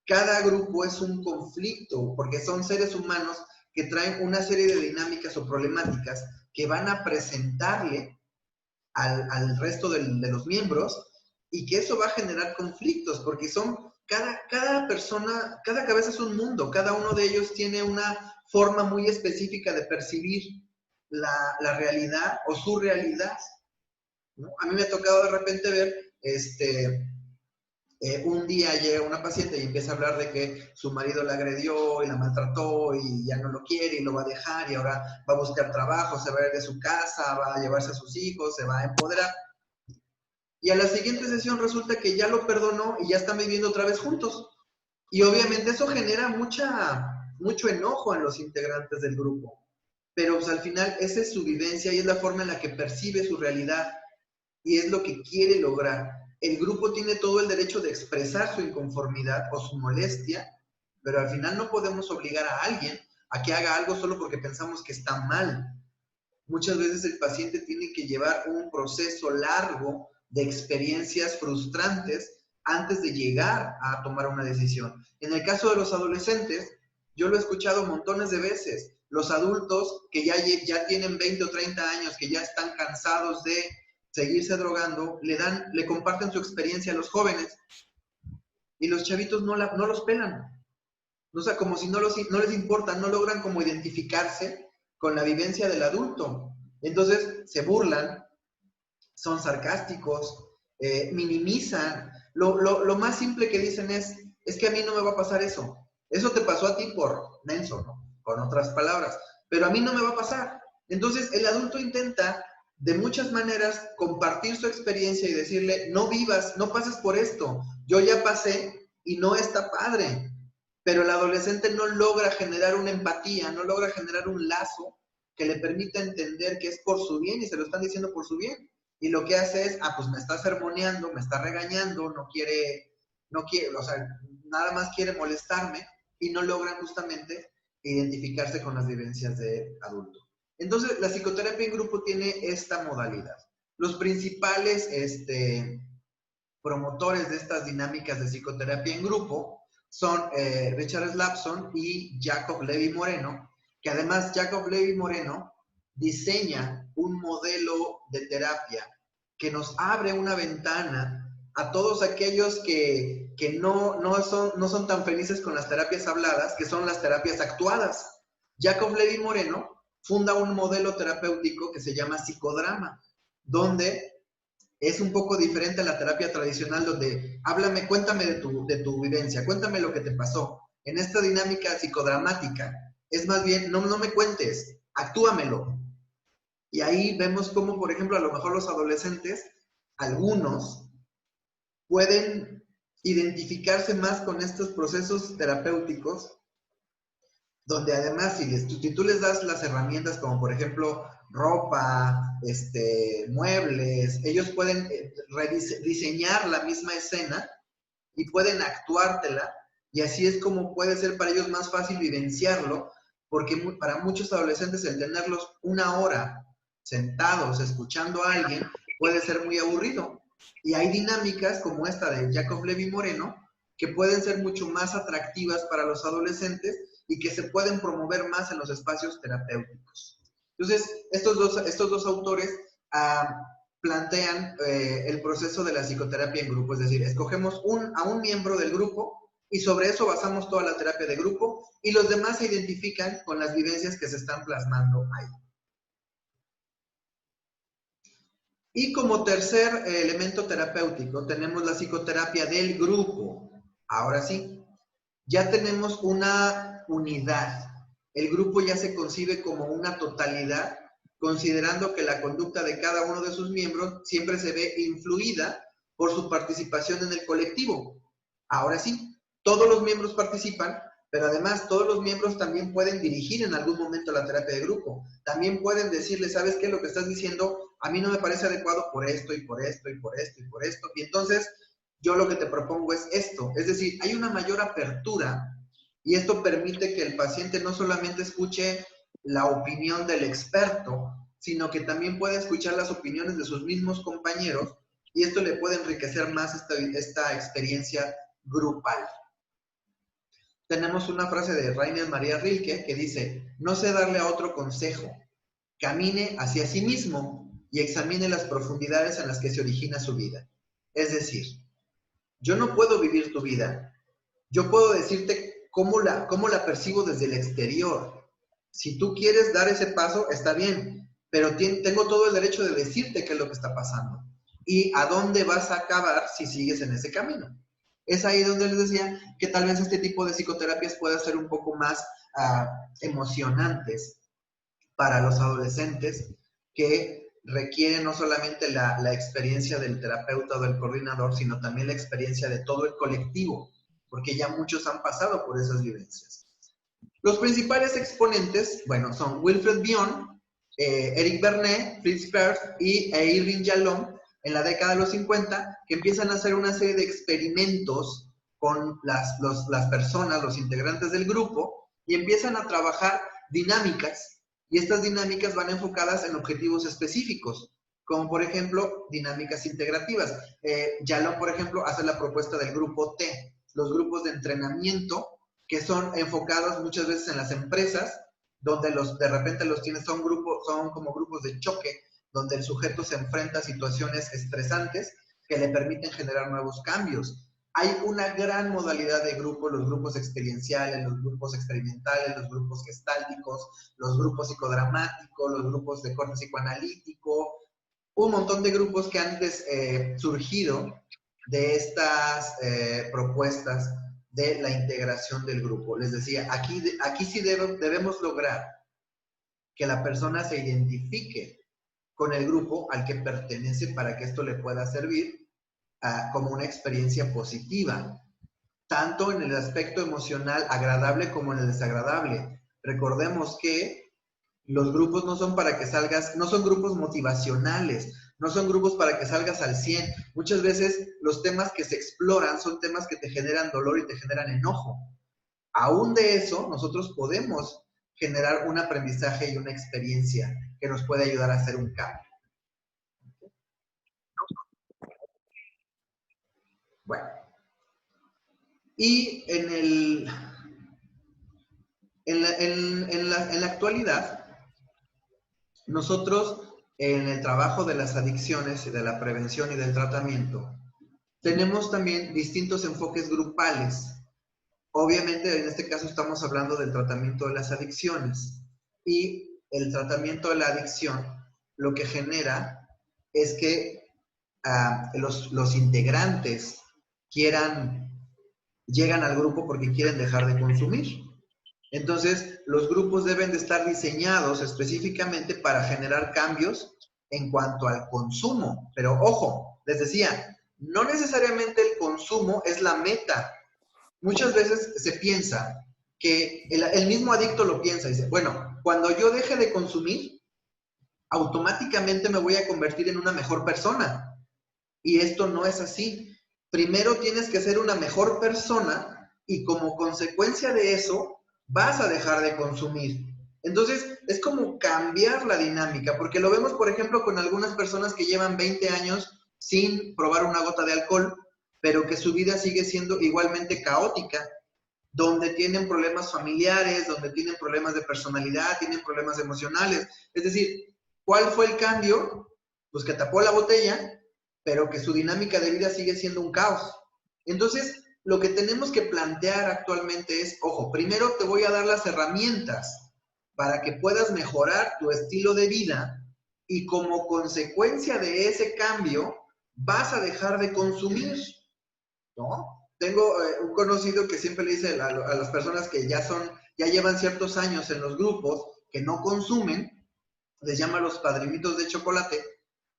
Cada grupo es un conflicto, porque son seres humanos que traen una serie de dinámicas o problemáticas que van a presentarle al resto de los miembros y que eso va a generar conflictos, porque son cada persona, cada cabeza es un mundo, cada uno de ellos tiene una forma muy específica de percibir la realidad o su realidad, ¿no? A mí me ha tocado de repente ver, un día llega una paciente y empieza a hablar de que su marido la agredió y la maltrató y ya no lo quiere y lo va a dejar y ahora va a buscar trabajo, se va a ir de su casa, va a llevarse a sus hijos, se va a empoderar. Y a la siguiente sesión resulta que ya lo perdonó y ya están viviendo otra vez juntos. Y obviamente eso genera mucho enojo en los integrantes del grupo. Pero pues, al final esa es su vivencia y es la forma en la que percibe su realidad y es lo que quiere lograr. el grupo tiene todo el derecho de expresar su inconformidad o su molestia, pero al final no podemos obligar a alguien a que haga algo solo porque pensamos que está mal. Muchas veces el paciente tiene que llevar un proceso largo de experiencias frustrantes antes de llegar a tomar una decisión. En el caso de los adolescentes, yo lo he escuchado montones de veces. Los adultos que ya tienen 20 o 30 años, que ya están cansados de seguirse drogando, le comparten su experiencia a los jóvenes y los chavitos no los pelan. O sea, como si no les importa, no logran como identificarse con la vivencia del adulto. Entonces se burlan, son sarcásticos, minimizan. Lo más simple que dicen es que a mí no me va a pasar eso. Eso te pasó a ti por menso, ¿no? Con otras palabras. Pero a mí no me va a pasar. Entonces el adulto intenta de muchas maneras compartir su experiencia y decirle, no vivas, no pases por esto. Yo ya pasé y no está padre. Pero el adolescente no logra generar una empatía, no logra generar un lazo que le permita entender que es por su bien y se lo están diciendo por su bien. Y lo que hace es, pues me está sermoneando, me está regañando, no quiere, o sea, nada más quiere molestarme y no logran justamente identificarse con las vivencias de adulto. Entonces, la psicoterapia en grupo tiene esta modalidad. Los principales promotores de estas dinámicas de psicoterapia en grupo son Richard Slapson y Jacob Levy Moreno, que además Jacob Levy Moreno diseña un modelo de terapia que nos abre una ventana a todos aquellos que no son tan felices con las terapias habladas, que son las terapias actuadas. Jacob Levy Moreno funda un modelo terapéutico que se llama psicodrama, donde es un poco diferente a la terapia tradicional, donde háblame, cuéntame de tu vivencia, cuéntame lo que te pasó. En esta dinámica psicodramática, es más bien, no me cuentes, actúamelo. Y ahí vemos cómo, por ejemplo, a lo mejor los adolescentes, algunos, pueden identificarse más con estos procesos terapéuticos, donde además, si tú les das las herramientas, como por ejemplo ropa, muebles, ellos pueden diseñar la misma escena y pueden actuártela, y así es como puede ser para ellos más fácil vivenciarlo, porque para muchos adolescentes el tenerlos una hora sentados escuchando a alguien puede ser muy aburrido. Y hay dinámicas como esta de Jacob Levy Moreno que pueden ser mucho más atractivas para los adolescentes y que se pueden promover más en los espacios terapéuticos. Entonces, estos dos autores plantean el proceso de la psicoterapia en grupo, es decir, escogemos a un miembro del grupo y sobre eso basamos toda la terapia de grupo y los demás se identifican con las vivencias que se están plasmando ahí. Y como tercer elemento terapéutico tenemos la psicoterapia del grupo. Ahora sí, ya tenemos una unidad. El grupo ya se concibe como una totalidad, considerando que la conducta de cada uno de sus miembros siempre se ve influida por su participación en el colectivo. Ahora sí, todos los miembros participan, pero además todos los miembros también pueden dirigir en algún momento la terapia de grupo. También pueden decirle, ¿sabes qué? Lo que estás diciendo a mí no me parece adecuado por esto, y por esto, y por esto, y por esto. Y entonces, yo lo que te propongo es esto. Es decir, hay una mayor apertura y esto permite que el paciente no solamente escuche la opinión del experto, sino que también puede escuchar las opiniones de sus mismos compañeros y esto le puede enriquecer más esta experiencia grupal. Tenemos una frase de Rainer Maria Rilke que dice, no sé darle a otro consejo, camine hacia sí mismo y examine las profundidades en las que se origina su vida. Es decir, yo no puedo vivir tu vida, yo puedo decirte cómo la percibo desde el exterior. Si tú quieres dar ese paso, está bien, pero tengo todo el derecho de decirte qué es lo que está pasando y a dónde vas a acabar si sigues en ese camino. Es ahí donde les decía que tal vez este tipo de psicoterapias pueda ser un poco más emocionantes para los adolescentes que requieren no solamente la experiencia del terapeuta o del coordinador, sino también la experiencia de todo el colectivo, porque ya muchos han pasado por esas vivencias. Los principales exponentes, bueno, son Wilfred Bion, Eric Bernet, Fritz Perls y Irving Yalom, en la década de los 50, que empiezan a hacer una serie de experimentos con las personas, los integrantes del grupo, y empiezan a trabajar dinámicas, y estas dinámicas van enfocadas en objetivos específicos, como por ejemplo, dinámicas integrativas. Yalom, por ejemplo, hace la propuesta del grupo T, los grupos de entrenamiento, que son enfocados muchas veces en las empresas, donde de repente los tienes, son como grupos de choque, donde el sujeto se enfrenta a situaciones estresantes que le permiten generar nuevos cambios. Hay una gran modalidad de grupos, los grupos experienciales, los grupos experimentales, los grupos gestálticos, los grupos psicodramáticos, los grupos de corte psicoanalítico, un montón de grupos que han surgido de estas propuestas de la integración del grupo. Les decía, aquí sí debemos lograr que la persona se identifique con el grupo al que pertenece para que esto le pueda servir como una experiencia positiva, tanto en el aspecto emocional agradable como en el desagradable. Recordemos que los grupos no son para que salgas, no son grupos motivacionales, no son grupos para que salgas al 100. Muchas veces los temas que se exploran son temas que te generan dolor y te generan enojo. Aún de eso, nosotros podemos generar un aprendizaje y una experiencia que nos puede ayudar a hacer un cambio. Bueno. Y en la actualidad, nosotros en el trabajo de las adicciones y de la prevención y del tratamiento, tenemos también distintos enfoques grupales. Obviamente, en este caso estamos hablando del tratamiento de las adicciones. Y el tratamiento de la adicción lo que genera es que los integrantes llegan al grupo porque quieren dejar de consumir. Entonces, los grupos deben de estar diseñados específicamente para generar cambios en cuanto al consumo. Pero ojo, les decía, no necesariamente el consumo es la meta. Muchas veces se piensa que el mismo adicto lo piensa y dice, bueno, cuando yo deje de consumir, automáticamente me voy a convertir en una mejor persona. Y esto no es así. Primero tienes que ser una mejor persona y como consecuencia de eso vas a dejar de consumir. Entonces, es como cambiar la dinámica, porque lo vemos, por ejemplo, con algunas personas que llevan 20 años sin probar una gota de alcohol, pero que su vida sigue siendo igualmente caótica, donde tienen problemas familiares, donde tienen problemas de personalidad, tienen problemas emocionales. Es decir, ¿cuál fue el cambio? Pues que tapó la botella, pero que su dinámica de vida sigue siendo un caos. Entonces, lo que tenemos que plantear actualmente es, ojo, primero te voy a dar las herramientas para que puedas mejorar tu estilo de vida y como consecuencia de ese cambio vas a dejar de consumir, ¿no? Tengo un conocido que siempre le dice a las personas que ya llevan ciertos años en los grupos, que no consumen, les llama los padrinitos de chocolate.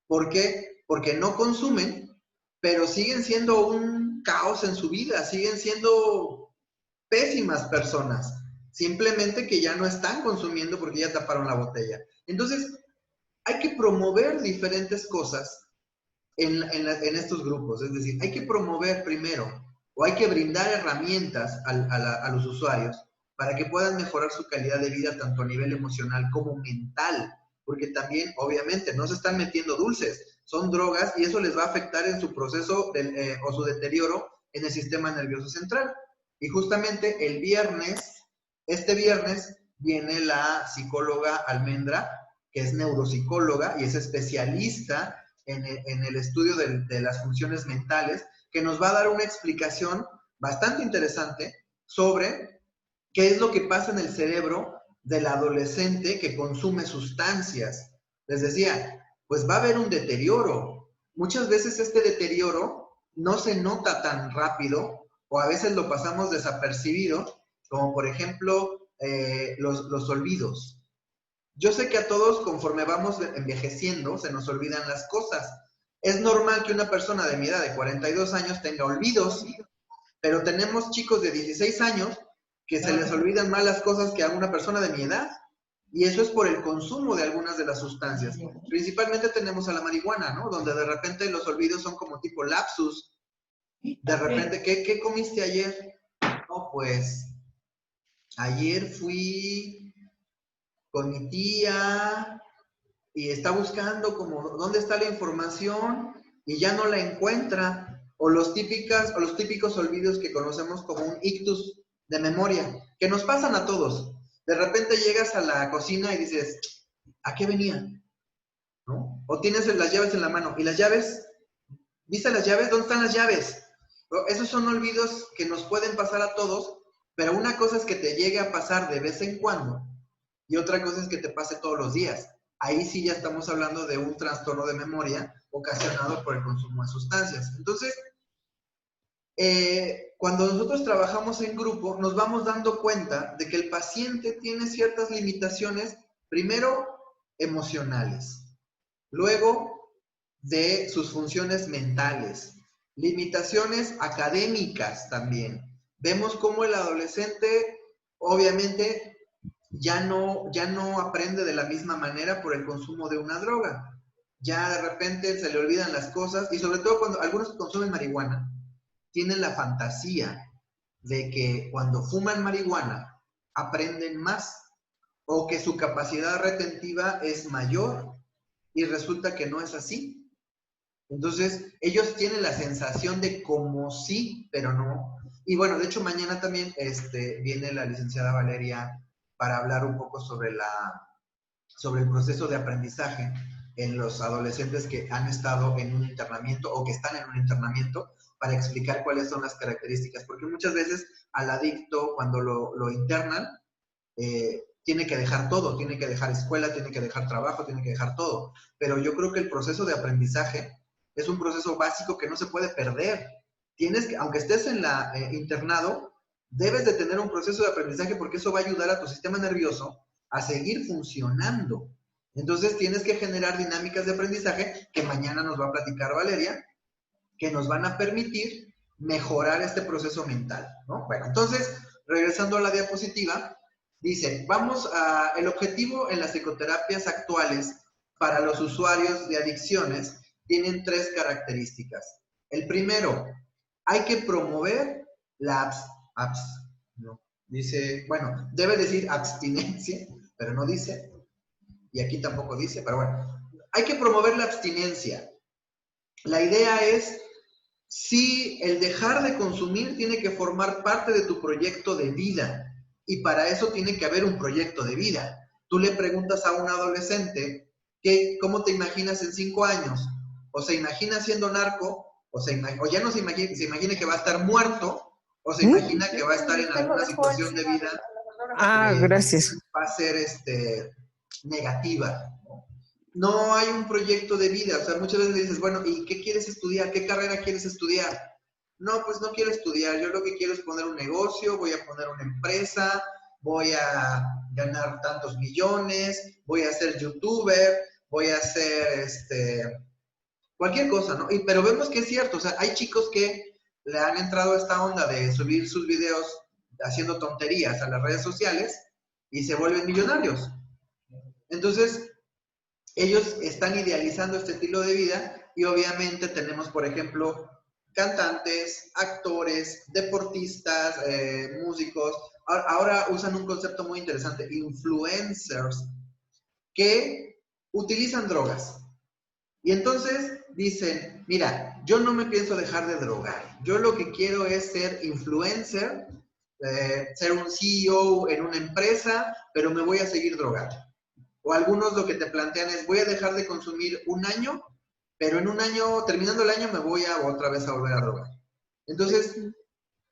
¿Por qué? Porque no consumen, pero siguen siendo un caos en su vida, siguen siendo pésimas personas, simplemente que ya no están consumiendo porque ya taparon la botella. Entonces, hay que promover diferentes cosas en estos grupos, es decir, hay que promover primero, o hay que brindar herramientas a los usuarios para que puedan mejorar su calidad de vida tanto a nivel emocional como mental, porque también, obviamente, no se están metiendo dulces, son drogas y eso les va a afectar en su proceso o su deterioro en el sistema nervioso central. Y justamente este viernes, viene la psicóloga Almendra, que es neuropsicóloga y es especialista en el estudio de las funciones mentales, que nos va a dar una explicación bastante interesante sobre qué es lo que pasa en el cerebro del adolescente que consume sustancias. Les decía, pues va a haber un deterioro. Muchas veces este deterioro no se nota tan rápido o a veces lo pasamos desapercibido, como por ejemplo los olvidos. Yo sé que a todos, conforme vamos envejeciendo, se nos olvidan las cosas. Es normal que una persona de mi edad, de 42 años, tenga olvidos, pero tenemos chicos de 16 años que se les olvidan más las cosas que a una persona de mi edad. Y eso es por el consumo de algunas de las sustancias. Principalmente tenemos a la marihuana, ¿no? Donde de repente los olvidos son como tipo lapsus. De repente, ¿qué comiste ayer? No, pues ayer fui con mi tía y está buscando como dónde está la información y ya no la encuentra. O los típicos olvidos que conocemos como un ictus de memoria, que nos pasan a todos. De repente llegas a la cocina y dices, ¿a qué venía? ¿No? O tienes las llaves en la mano. ¿Y las llaves? ¿Viste las llaves? ¿Dónde están las llaves? Esos son olvidos que nos pueden pasar a todos, pero una cosa es que te llegue a pasar de vez en cuando y otra cosa es que te pase todos los días. Ahí sí ya estamos hablando de un trastorno de memoria ocasionado por el consumo de sustancias. Entonces, cuando nosotros trabajamos en grupo, nos vamos dando cuenta de que el paciente tiene ciertas limitaciones, primero emocionales, luego de sus funciones mentales, limitaciones académicas también. Vemos cómo el adolescente, obviamente, ya no aprende de la misma manera por el consumo de una droga. Ya de repente se le olvidan las cosas, y sobre todo cuando algunos consumen marihuana, tienen la fantasía de que cuando fuman marihuana aprenden más o que su capacidad retentiva es mayor y resulta que no es así. Entonces, ellos tienen la sensación de como sí, pero no. Y bueno, de hecho mañana también viene la licenciada Valeria para hablar un poco sobre el proceso de aprendizaje en los adolescentes que han estado en un internamiento o que están en un internamiento, para explicar cuáles son las características, porque muchas veces al adicto cuando lo internan, tiene que dejar todo, tiene que dejar escuela, tiene que dejar trabajo, tiene que dejar todo, pero yo creo que el proceso de aprendizaje es un proceso básico que no se puede perder. Tienes que, aunque estés en la internado, debes de tener un proceso de aprendizaje porque eso va a ayudar a tu sistema nervioso a seguir funcionando. Entonces tienes que generar dinámicas de aprendizaje que mañana nos va a platicar Valeria, que nos van a permitir mejorar este proceso mental, ¿no? Bueno, entonces, regresando a la diapositiva, dice, el objetivo en las psicoterapias actuales para los usuarios de adicciones tienen 3 características. El primero, hay que promover la debe decir abstinencia, pero no dice, y aquí tampoco dice, pero bueno, hay que promover la abstinencia. La idea es, si el dejar de consumir tiene que formar parte de tu proyecto de vida, y para eso tiene que haber un proyecto de vida. Tú le preguntas a un adolescente, ¿cómo te imaginas en 5 años? O se imagina siendo narco, o ya no se imagina que va a estar muerto, o se imagina que va a estar en alguna situación de vida. Gracias. Va a ser negativa. No hay un proyecto de vida. O sea, muchas veces le dices, bueno, ¿y qué quieres estudiar? ¿Qué carrera quieres estudiar? No, pues no quiero estudiar. Yo lo que quiero es poner un negocio, voy a poner una empresa, voy a ganar tantos millones, voy a ser youtuber, voy a hacer cualquier cosa, ¿no? Pero vemos que es cierto. O sea, hay chicos que le han entrado a esta onda de subir sus videos haciendo tonterías a las redes sociales y se vuelven millonarios. Entonces, ellos están idealizando este estilo de vida y obviamente tenemos, por ejemplo, cantantes, actores, deportistas, músicos. Ahora usan un concepto muy interesante, influencers, que utilizan drogas. Y entonces dicen, mira, yo no me pienso dejar de drogar. Yo lo que quiero es ser influencer, ser un CEO en una empresa, pero me voy a seguir drogando. O algunos lo que te plantean es, voy a dejar de consumir un año, pero en un año, terminando el año, me voy otra vez a volver a drogar. Entonces,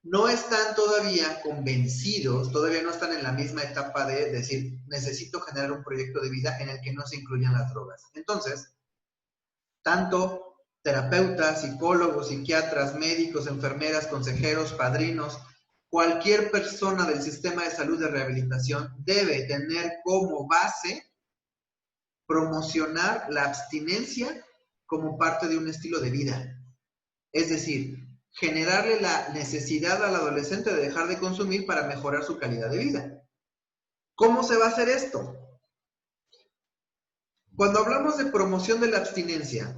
no están todavía convencidos, todavía no están en la misma etapa de decir, necesito generar un proyecto de vida en el que no se incluyan las drogas. Entonces, tanto terapeutas, psicólogos, psiquiatras, médicos, enfermeras, consejeros, padrinos, cualquier persona del sistema de salud de rehabilitación debe tener como base promocionar la abstinencia como parte de un estilo de vida. Es decir, generarle la necesidad al adolescente de dejar de consumir para mejorar su calidad de vida. ¿Cómo se va a hacer esto? Cuando hablamos de promoción de la abstinencia,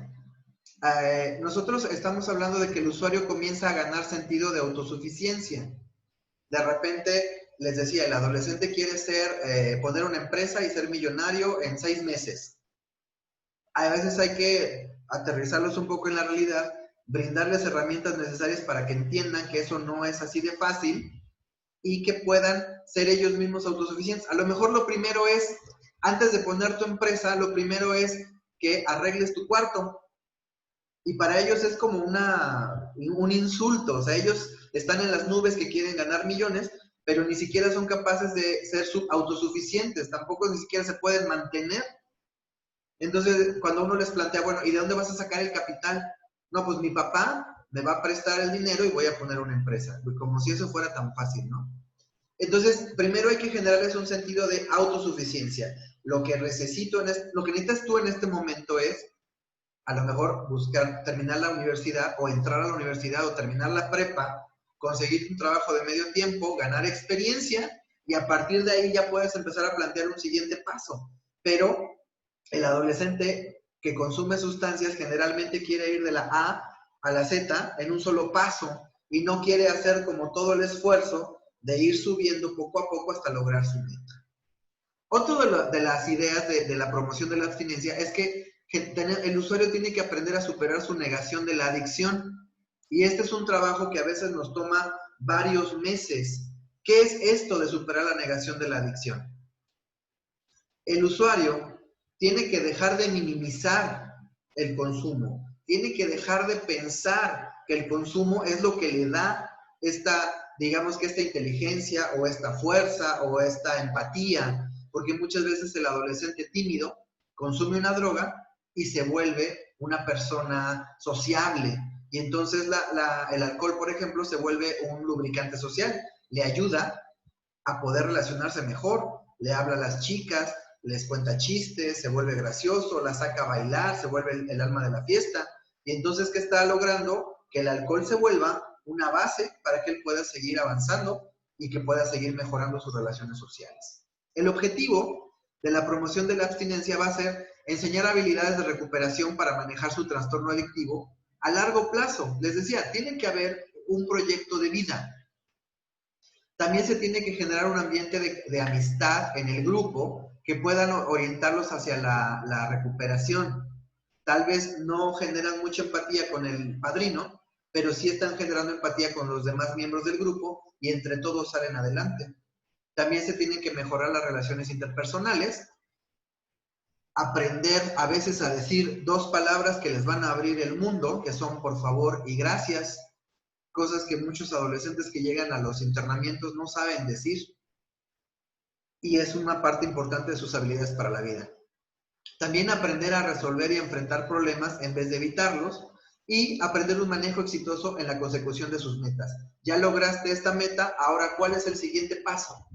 nosotros estamos hablando de que el usuario comienza a ganar sentido de autosuficiencia. De repente, les decía, el adolescente quiere poner una empresa y ser millonario en 6 meses. A veces hay que aterrizarlos un poco en la realidad, brindarles herramientas necesarias para que entiendan que eso no es así de fácil y que puedan ser ellos mismos autosuficientes. A lo mejor lo primero es, antes de poner tu empresa, lo primero es que arregles tu cuarto. Y para ellos es como un insulto. O sea, ellos están en las nubes que quieren ganar millones, pero ni siquiera son capaces de ser autosuficientes. Tampoco ni siquiera se pueden mantener. Entonces, cuando uno les plantea, bueno, ¿y de dónde vas a sacar el capital? No, pues mi papá me va a prestar el dinero y voy a poner una empresa. Como si eso fuera tan fácil, ¿no? Entonces, primero hay que generarles un sentido de autosuficiencia. Lo que necesitas tú en este momento es, a lo mejor, terminar la universidad o entrar a la universidad o terminar la prepa, conseguir un trabajo de medio tiempo, ganar experiencia y a partir de ahí ya puedes empezar a plantear un siguiente paso. Pero el adolescente que consume sustancias generalmente quiere ir de la A la Z en un solo paso y no quiere hacer como todo el esfuerzo de ir subiendo poco a poco hasta lograr su meta. Otra de las ideas de la promoción de la abstinencia es que el usuario tiene que aprender a superar su negación de la adicción. Y este es un trabajo que a veces nos toma varios meses. ¿Qué es esto de superar la negación de la adicción? El usuario tiene que dejar de minimizar el consumo, tiene que dejar de pensar que el consumo es lo que le da digamos que esta inteligencia o esta fuerza o esta empatía, porque muchas veces el adolescente tímido consume una droga y se vuelve una persona sociable. Y entonces el alcohol, por ejemplo, se vuelve un lubricante social, le ayuda a poder relacionarse mejor, le habla a las chicas, les cuenta chistes, se vuelve gracioso, la saca a bailar, se vuelve el alma de la fiesta. Y entonces, ¿qué está logrando? Que el alcohol se vuelva una base para que él pueda seguir avanzando y que pueda seguir mejorando sus relaciones sociales. El objetivo de la promoción de la abstinencia va a ser enseñar habilidades de recuperación para manejar su trastorno adictivo a largo plazo. Les decía, tiene que haber un proyecto de vida. También se tiene que generar un ambiente de amistad en el grupo que puedan orientarlos hacia la recuperación. Tal vez no generan mucha empatía con el padrino, pero sí están generando empatía con los demás miembros del grupo y entre todos salen adelante. También se tienen que mejorar las relaciones interpersonales, aprender a veces a decir 2 palabras que les van a abrir el mundo, que son por favor y gracias, cosas que muchos adolescentes que llegan a los internamientos no saben decir. Y es una parte importante de sus habilidades para la vida. También aprender a resolver y enfrentar problemas en vez de evitarlos y aprender un manejo exitoso en la consecución de sus metas. Ya lograste esta meta, ahora ¿cuál es el siguiente paso?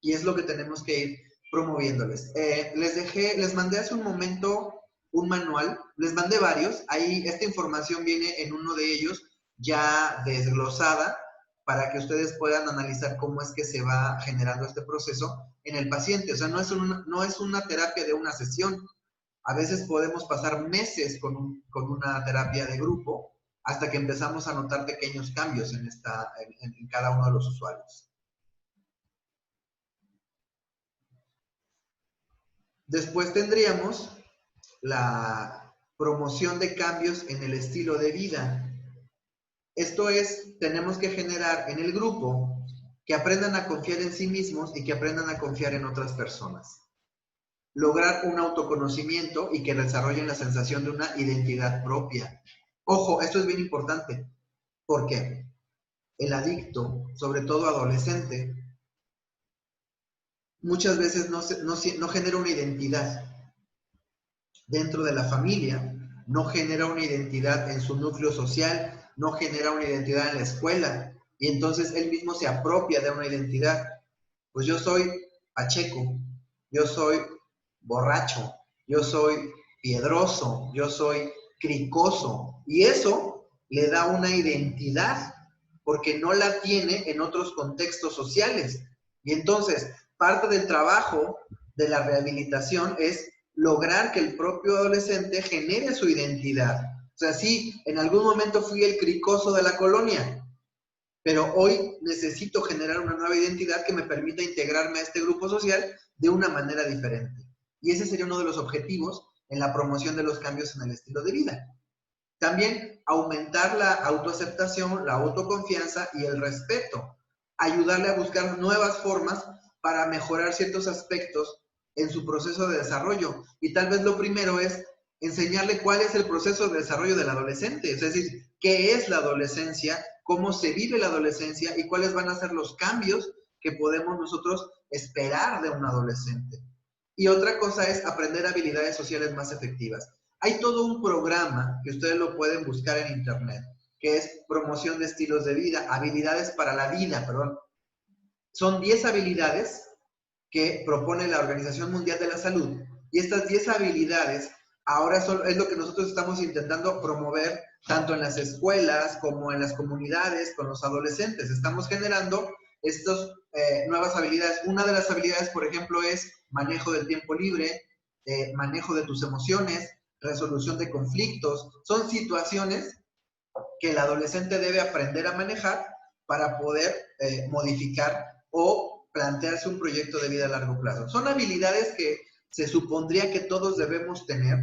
Y es lo que tenemos que ir promoviéndoles. Les mandé hace un momento un manual, les mandé varios, ahí esta información viene en uno de ellos ya desglosada para que ustedes puedan analizar cómo es que se va generando este proceso en el paciente. O sea, no es una terapia de una sesión. A veces podemos pasar meses con una terapia de grupo hasta que empezamos a notar pequeños cambios en cada uno de los usuarios. Después tendríamos la promoción de cambios en el estilo de vida. Esto es, tenemos que generar en el grupo que aprendan a confiar en sí mismos y que aprendan a confiar en otras personas. Lograr un autoconocimiento y que desarrollen la sensación de una identidad propia. Ojo, esto es bien importante, porque el adicto, sobre todo adolescente, muchas veces no genera una identidad dentro de la familia, no genera una identidad en su núcleo social, no genera una identidad en la escuela, y entonces él mismo se apropia de una identidad. Pues yo soy pacheco, yo soy borracho, yo soy piedroso, yo soy cricoso, y eso le da una identidad, porque no la tiene en otros contextos sociales. Y entonces, parte del trabajo de la rehabilitación es lograr que el propio adolescente genere su identidad. O sea, sí, en algún momento fui el cricoso de la colonia, pero hoy necesito generar una nueva identidad que me permita integrarme a este grupo social de una manera diferente. Y ese sería uno de los objetivos en la promoción de los cambios en el estilo de vida. También aumentar la autoaceptación, la autoconfianza y el respeto. Ayudarle a buscar nuevas formas para mejorar ciertos aspectos en su proceso de desarrollo. Y tal vez lo primero es enseñarle cuál es el proceso de desarrollo del adolescente. Es decir, qué es la adolescencia, cómo se vive la adolescencia y cuáles van a ser los cambios que podemos nosotros esperar de un adolescente. Y otra cosa es aprender habilidades sociales más efectivas. Hay todo un programa que ustedes lo pueden buscar en internet, que es promoción de estilos de vida, habilidades para la vida, perdón. Son 10 habilidades que propone la Organización Mundial de la Salud. Y estas 10 habilidades ahora es lo que nosotros estamos intentando promover tanto en las escuelas como en las comunidades, con los adolescentes. Estamos generando estas nuevas habilidades. Una de las habilidades, por ejemplo, es manejo del tiempo libre, manejo de tus emociones, resolución de conflictos. Son situaciones que el adolescente debe aprender a manejar para poder modificar o plantearse un proyecto de vida a largo plazo. Son habilidades que se supondría que todos debemos tener,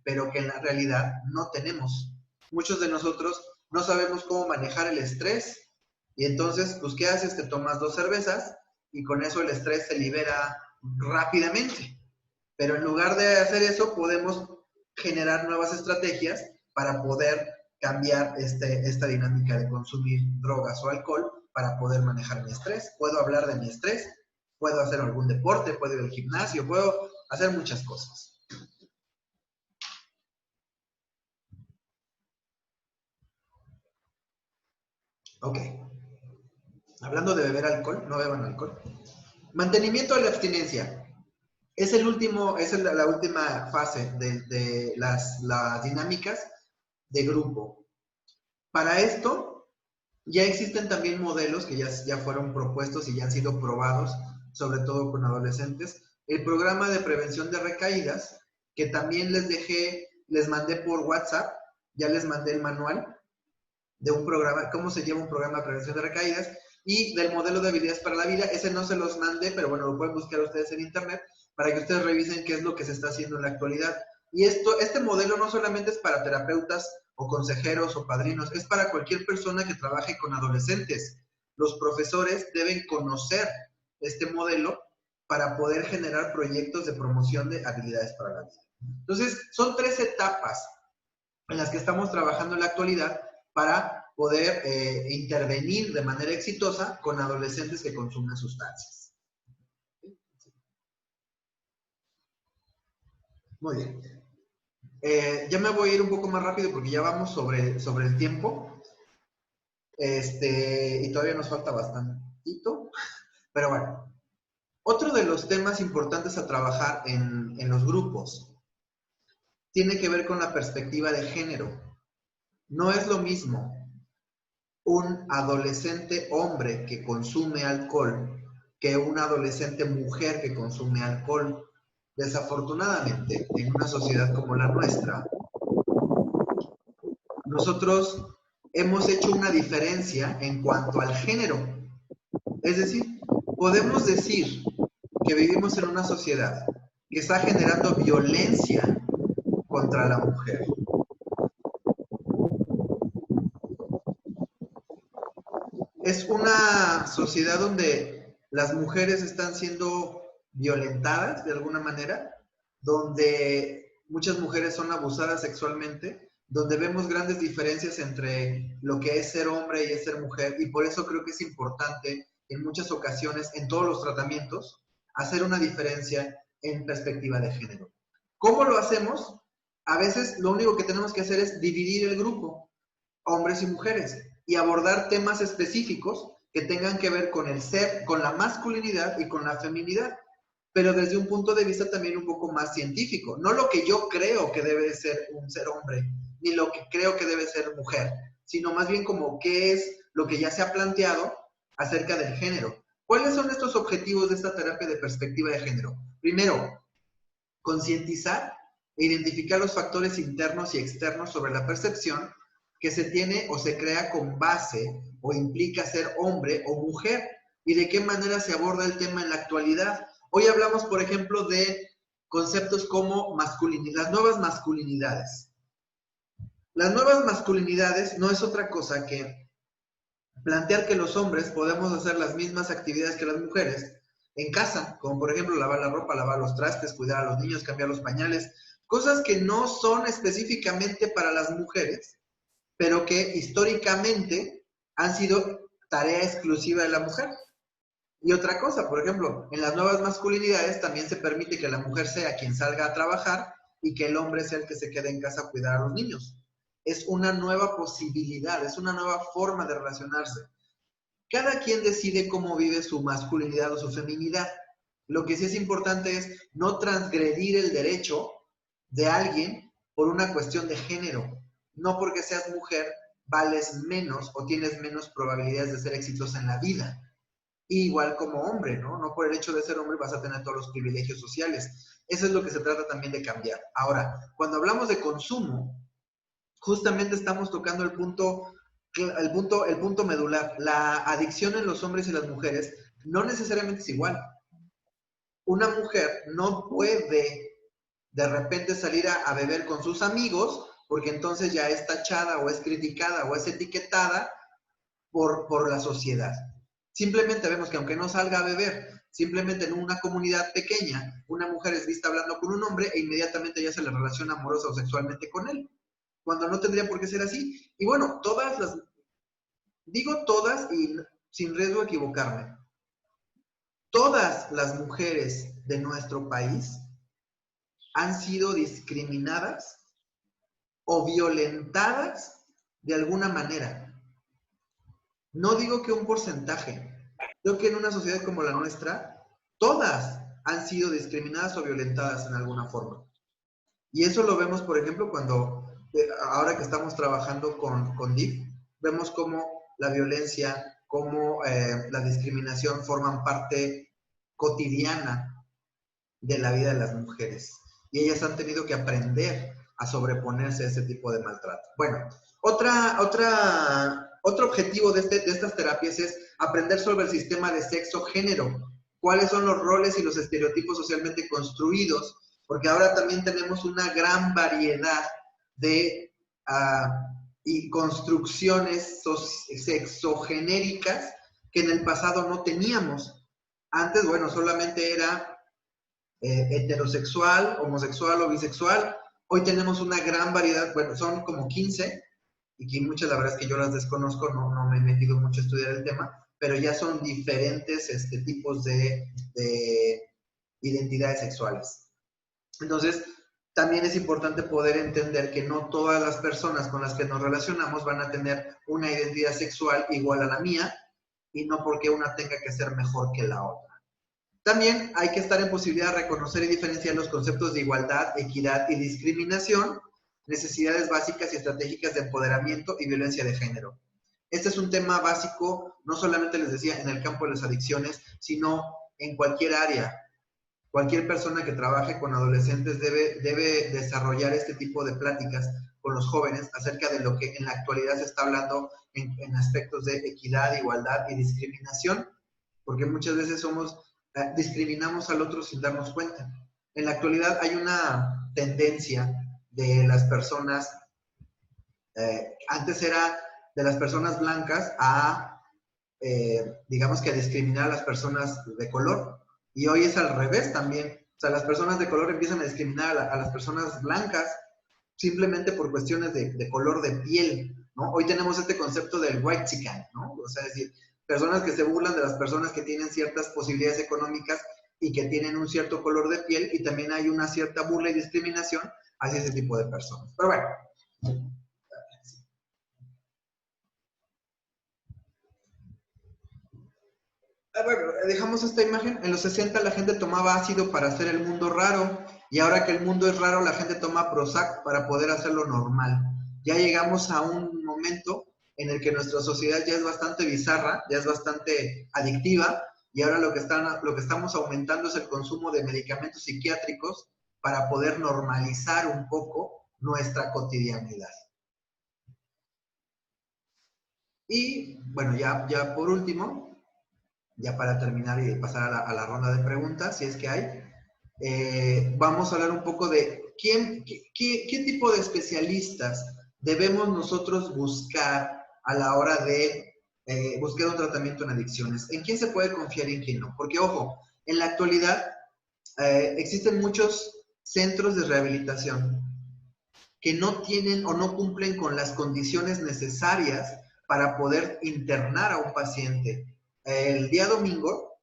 pero que en la realidad no tenemos. Muchos de nosotros no sabemos cómo manejar el estrés y entonces, pues, ¿qué haces? Te tomas 2 cervezas y con eso el estrés se libera rápidamente. Pero en lugar de hacer eso, podemos generar nuevas estrategias para poder cambiar esta dinámica de consumir drogas o alcohol para poder manejar mi estrés. Puedo hablar de mi estrés, puedo hacer algún deporte, puedo ir al gimnasio, puedo hacer muchas cosas. Ok. Hablando de beber alcohol, no beban alcohol. Mantenimiento de la abstinencia. Es la última fase de las dinámicas de grupo. Para esto, ya existen también modelos que ya fueron propuestos y ya han sido probados, sobre todo con adolescentes. El programa de prevención de recaídas, que también les mandé por WhatsApp, ya les mandé el manual de un programa, cómo se lleva un programa de prevención de recaídas, y del modelo de habilidades para la vida. Ese no se los mandé, pero bueno, lo pueden buscar ustedes en internet para que ustedes revisen qué es lo que se está haciendo en la actualidad. Y este modelo no solamente es para terapeutas o consejeros o padrinos, es para cualquier persona que trabaje con adolescentes. Los profesores deben conocer este modelo para poder generar proyectos de promoción de habilidades para la vida. Entonces, son 3 etapas en las que estamos trabajando en la actualidad para poder intervenir de manera exitosa con adolescentes que consumen sustancias. Muy bien. Ya me voy a ir un poco más rápido porque ya vamos sobre el tiempo. Y todavía nos falta bastantito. Pero bueno. Otro de los temas importantes a trabajar en los grupos tiene que ver con la perspectiva de género. No es lo mismo un adolescente hombre que consume alcohol que una adolescente mujer que consume alcohol. Desafortunadamente, en una sociedad como la nuestra, nosotros hemos hecho una diferencia en cuanto al género. Es decir, podemos decir que vivimos en una sociedad que está generando violencia contra la mujer. Es una sociedad donde las mujeres están siendo violentadas de alguna manera, donde muchas mujeres son abusadas sexualmente, donde vemos grandes diferencias entre lo que es ser hombre y es ser mujer, y por eso creo que es importante en muchas ocasiones, en todos los tratamientos, hacer una diferencia en perspectiva de género. ¿Cómo lo hacemos? A veces lo único que tenemos que hacer es dividir el grupo, hombres y mujeres, y abordar temas específicos que tengan que ver con el ser, con la masculinidad y con la feminidad, pero desde un punto de vista también un poco más científico. No lo que yo creo que debe ser un ser hombre, ni lo que creo que debe ser mujer, sino más bien como qué es lo que ya se ha planteado acerca del género. ¿Cuáles son estos objetivos de esta terapia de perspectiva de género? Primero, concientizar e identificar los factores internos y externos sobre la percepción que se tiene o se crea con base o implica ser hombre o mujer y de qué manera se aborda el tema en la actualidad. Hoy hablamos, por ejemplo, de conceptos como las nuevas masculinidades. Las nuevas masculinidades no es otra cosa que plantear que los hombres podemos hacer las mismas actividades que las mujeres en casa, como por ejemplo lavar la ropa, lavar los trastes, cuidar a los niños, cambiar los pañales, cosas que no son específicamente para las mujeres, pero que históricamente han sido tarea exclusiva de la mujer. Y otra cosa, por ejemplo, en las nuevas masculinidades también se permite que la mujer sea quien salga a trabajar y que el hombre sea el que se quede en casa a cuidar a los niños. Es una nueva posibilidad, es una nueva forma de relacionarse. Cada quien decide cómo vive su masculinidad o su feminidad. Lo que sí es importante es no transgredir el derecho de alguien por una cuestión de género. No porque seas mujer vales menos o tienes menos probabilidades de ser exitosa en la vida. Igual como hombre, ¿no? No por el hecho de ser hombre vas a tener todos los privilegios sociales. Eso es lo que se trata también de cambiar. Ahora, cuando hablamos de consumo, justamente estamos tocando el punto medular. La adicción en los hombres y las mujeres no necesariamente es igual. Una mujer no puede de repente salir a beber con sus amigos porque entonces ya es tachada o es criticada o es etiquetada por la sociedad. Simplemente vemos que aunque no salga a beber, simplemente en una comunidad pequeña, una mujer es vista hablando con un hombre e inmediatamente ya se le relaciona amorosa o sexualmente con él, cuando no tendría por qué ser así. Y bueno, digo todas y sin riesgo de equivocarme, todas las mujeres de nuestro país han sido discriminadas o violentadas de alguna manera. No digo que un porcentaje, creo que en una sociedad como la nuestra, todas han sido discriminadas o violentadas en alguna forma. Y eso lo vemos, por ejemplo, ahora que estamos trabajando con DIF, vemos cómo la violencia, cómo la discriminación forman parte cotidiana de la vida de las mujeres. Y ellas han tenido que aprender a sobreponerse a ese tipo de maltrato. Bueno, otro objetivo de estas terapias es aprender sobre el sistema de sexo-género, cuáles son los roles y los estereotipos socialmente construidos, porque ahora también tenemos una gran variedad de y construcciones sexogenéricas que en el pasado no teníamos. Antes, bueno, solamente era heterosexual, homosexual o bisexual. Hoy tenemos una gran variedad, bueno, son como 15, y que muchas la verdad es que yo las desconozco, no me he metido mucho a estudiar el tema, pero ya son diferentes tipos de identidades sexuales. Entonces, también es importante poder entender que no todas las personas con las que nos relacionamos van a tener una identidad sexual igual a la mía, y no porque una tenga que ser mejor que la otra. También hay que estar en posibilidad de reconocer y diferenciar los conceptos de igualdad, equidad y discriminación, necesidades básicas y estratégicas de empoderamiento y violencia de género. Este es un tema básico, no solamente les decía en el campo de las adicciones, sino en cualquier área. Cualquier persona que trabaje con adolescentes debe desarrollar este tipo de pláticas con los jóvenes acerca de lo que en la actualidad se está hablando en aspectos de equidad, igualdad y discriminación, porque muchas veces discriminamos al otro sin darnos cuenta. En la actualidad hay una tendencia de las personas, antes era de las personas blancas digamos que a discriminar a las personas de color, y hoy es al revés también. O sea, las personas de color empiezan a discriminar a las personas blancas simplemente por cuestiones de color de piel, ¿no? Hoy tenemos este concepto del whitexican, ¿no? O sea, es decir, personas que se burlan de las personas que tienen ciertas posibilidades económicas y que tienen un cierto color de piel, y también hay una cierta burla y discriminación hacia ese tipo de personas. Pero bueno. Bueno, dejamos esta imagen. En los 60 la gente tomaba ácido para hacer el mundo raro, y ahora que el mundo es raro, la gente toma Prozac para poder hacerlo normal. Ya llegamos a un momento en el que nuestra sociedad ya es bastante bizarra, ya es bastante adictiva, y ahora lo que estamos aumentando es el consumo de medicamentos psiquiátricos para poder normalizar un poco nuestra cotidianidad. Y bueno, ya por último, ya para terminar y pasar a la ronda de preguntas, si es que hay, vamos a hablar un poco de qué tipo de especialistas debemos nosotros buscar a la hora de buscar un tratamiento en adicciones. ¿En quién se puede confiar y en quién no? Porque, ojo, en la actualidad existen muchos centros de rehabilitación que no tienen o no cumplen con las condiciones necesarias para poder internar a un paciente. El día domingo,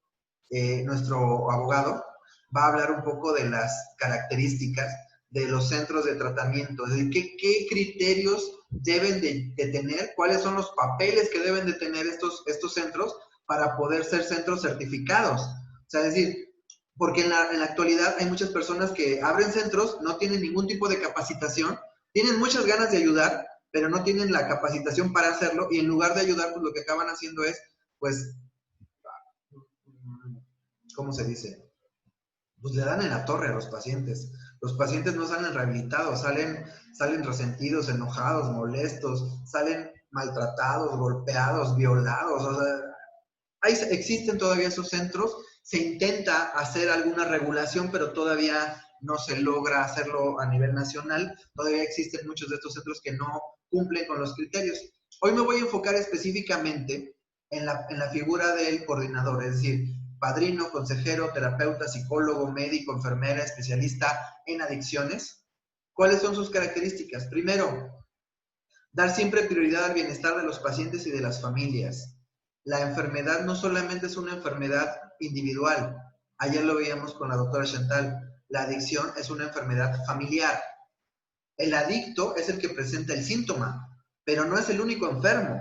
nuestro abogado va a hablar un poco de las características de los centros de tratamiento, de qué criterios deben de tener, cuáles son los papeles que deben de tener estos centros para poder ser centros certificados. O sea, es decir, porque en la actualidad hay muchas personas que abren centros, no tienen ningún tipo de capacitación, tienen muchas ganas de ayudar, pero no tienen la capacitación para hacerlo, y en lugar de ayudar, pues lo que acaban haciendo es, pues, ¿cómo se dice? Pues le dan en la torre a los pacientes. Los pacientes no salen rehabilitados, salen resentidos, enojados, molestos, salen maltratados, golpeados, violados. O sea, existen todavía esos centros, se intenta hacer alguna regulación, pero todavía no se logra hacerlo a nivel nacional. Todavía existen muchos de estos centros que no cumplen con los criterios. Hoy me voy a enfocar específicamente en la figura del coordinador, es decir, padrino, consejero, terapeuta, psicólogo, médico, enfermera, especialista en adicciones. ¿Cuáles son sus características? Primero, dar siempre prioridad al bienestar de los pacientes y de las familias. La enfermedad no solamente es una enfermedad individual. Ayer lo veíamos con la doctora Chantal. La adicción es una enfermedad familiar. El adicto es el que presenta el síntoma, pero no es el único enfermo.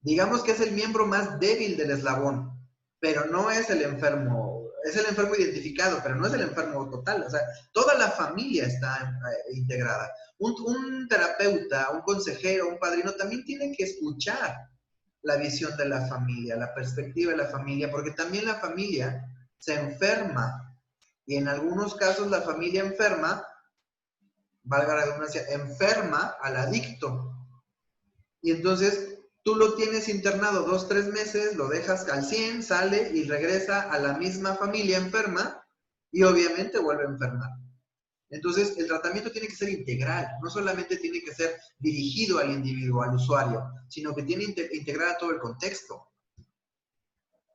Digamos que es el miembro más débil del eslabón, pero no es el enfermo identificado, pero no es el enfermo total. O sea, toda la familia está integrada. Un terapeuta, un consejero, un padrino también tiene que escuchar la visión de la familia, la perspectiva de la familia, porque también la familia se enferma, y en algunos casos la familia enferma, valga la redundancia, enferma al adicto. Y entonces tú lo tienes internado 2, 3 meses, lo dejas al 100, sale y regresa a la misma familia enferma y obviamente vuelve a enfermar. Entonces, el tratamiento tiene que ser integral, no solamente tiene que ser dirigido al individuo, al usuario, sino que tiene que integrar a todo el contexto.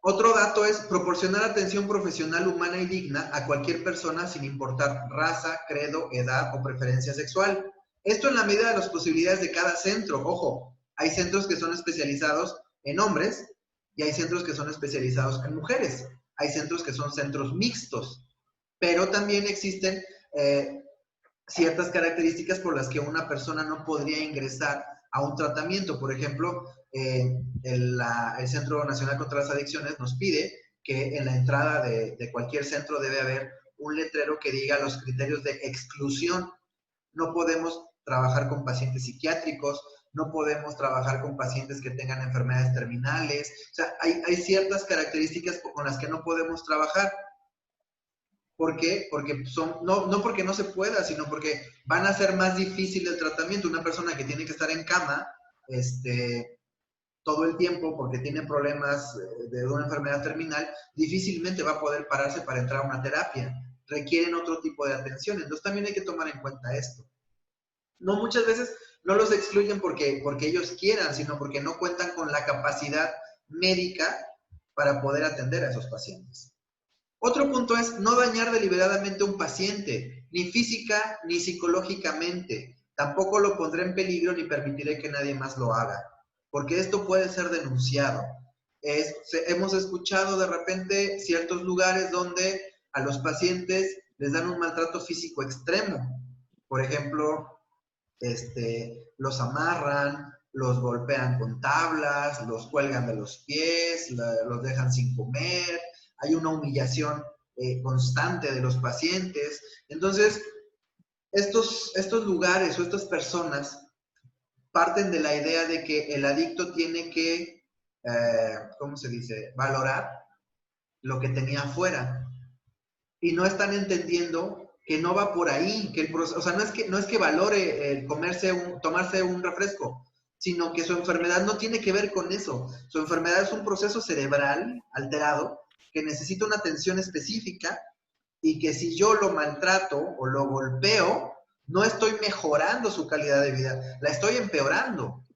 Otro dato es proporcionar atención profesional, humana y digna a cualquier persona sin importar raza, credo, edad o preferencia sexual. Esto en la medida de las posibilidades de cada centro. Ojo, hay centros que son especializados en hombres y hay centros que son especializados en mujeres. Hay centros que son centros mixtos, pero también existen ciertas características por las que una persona no podría ingresar a un tratamiento. Por ejemplo, el Centro Nacional contra las Adicciones nos pide que en la entrada de cualquier centro debe haber un letrero que diga los criterios de exclusión. No podemos trabajar con pacientes psiquiátricos, no podemos trabajar con pacientes que tengan enfermedades terminales. O sea, hay ciertas características con las que no podemos trabajar. ¿Por qué? Porque no porque no se pueda, sino porque van a ser más difícil el tratamiento. Una persona que tiene que estar en cama todo el tiempo porque tiene problemas de una enfermedad terminal, difícilmente va a poder pararse para entrar a una terapia. Requieren otro tipo de atención. Entonces también hay que tomar en cuenta esto. No, muchas veces no los excluyen porque ellos quieran, sino porque no cuentan con la capacidad médica para poder atender a esos pacientes. Otro punto es no dañar deliberadamente a un paciente, ni física ni psicológicamente. Tampoco lo pondré en peligro ni permitiré que nadie más lo haga, porque esto puede ser denunciado. Hemos escuchado de repente ciertos lugares donde a los pacientes les dan un maltrato físico extremo. Por ejemplo, los amarran, los golpean con tablas, los cuelgan de los pies, los dejan sin comer. Hay una humillación constante de los pacientes. Entonces, estos lugares o estas personas parten de la idea de que el adicto tiene que, ¿cómo se dice?, valorar lo que tenía afuera. Y no están entendiendo que no va por ahí, que el proceso, o sea, no es que valore tomarse un refresco, sino que su enfermedad no tiene que ver con eso. Su enfermedad es un proceso cerebral alterado que necesita una atención específica y que si yo lo maltrato o lo golpeo, no estoy mejorando su calidad de vida, la estoy empeorando.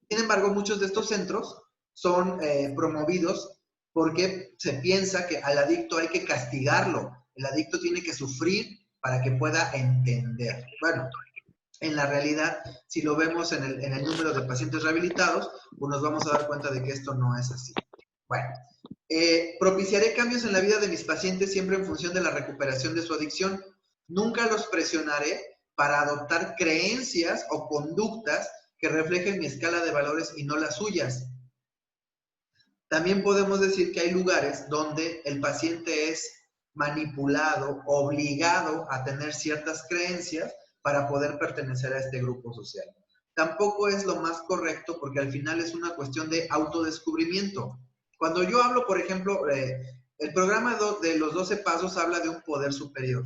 Sin embargo, muchos de estos centros son promovidos porque se piensa que al adicto hay que castigarlo. El adicto tiene que sufrir para que pueda entender. Bueno, en la realidad, si lo vemos en el número de pacientes rehabilitados, pues nos vamos a dar cuenta de que esto no es así. Bueno, propiciaré cambios en la vida de mis pacientes siempre en función de la recuperación de su adicción. Nunca los presionaré para adoptar creencias o conductas que reflejen mi escala de valores y no las suyas. También podemos decir que hay lugares donde el paciente es manipulado, obligado a tener ciertas creencias para poder pertenecer a este grupo social. Tampoco es lo más correcto porque al final es una cuestión de autodescubrimiento. Cuando yo hablo, por ejemplo, el programa de los 12 pasos habla de un poder superior,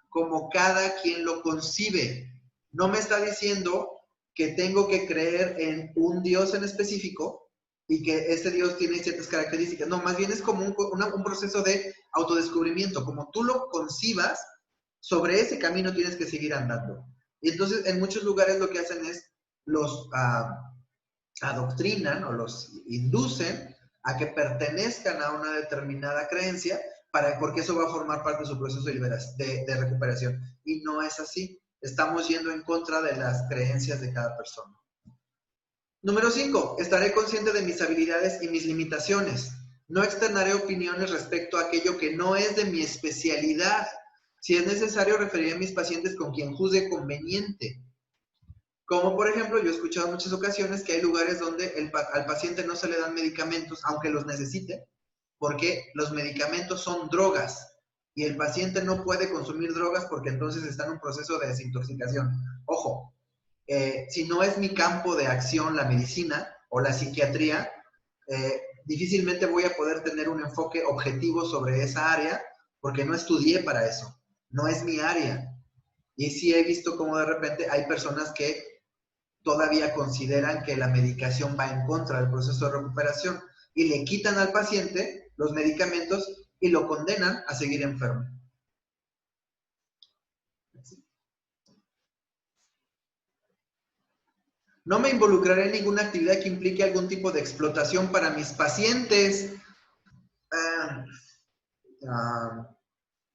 como cada quien lo concibe. No me está diciendo que tengo que creer en un Dios en específico y que ese Dios tiene ciertas características. No, más bien es como un proceso de autodescubrimiento. Como tú lo concibas, sobre ese camino tienes que seguir andando. Y entonces en muchos lugares lo que hacen es los adoctrinan o los inducen a que pertenezcan a una determinada creencia porque eso va a formar parte de su proceso de recuperación. Y no es así. Estamos yendo en contra de las creencias de cada persona. Número 5. Estaré consciente de mis habilidades y mis limitaciones. No externaré opiniones respecto a aquello que no es de mi especialidad. Si es necesario, referiré a mis pacientes con quien juzgue conveniente. Como por ejemplo, yo he escuchado en muchas ocasiones que hay lugares donde al paciente no se le dan medicamentos, aunque los necesite, porque los medicamentos son drogas y el paciente no puede consumir drogas porque entonces está en un proceso de desintoxicación. Ojo, si no es mi campo de acción la medicina o la psiquiatría, difícilmente voy a poder tener un enfoque objetivo sobre esa área porque no estudié para eso, no es mi área. Y sí he visto cómo de repente hay personas que todavía consideran que la medicación va en contra del proceso de recuperación y le quitan al paciente los medicamentos y lo condenan a seguir enfermo. No me involucraré en ninguna actividad que implique algún tipo de explotación para mis pacientes.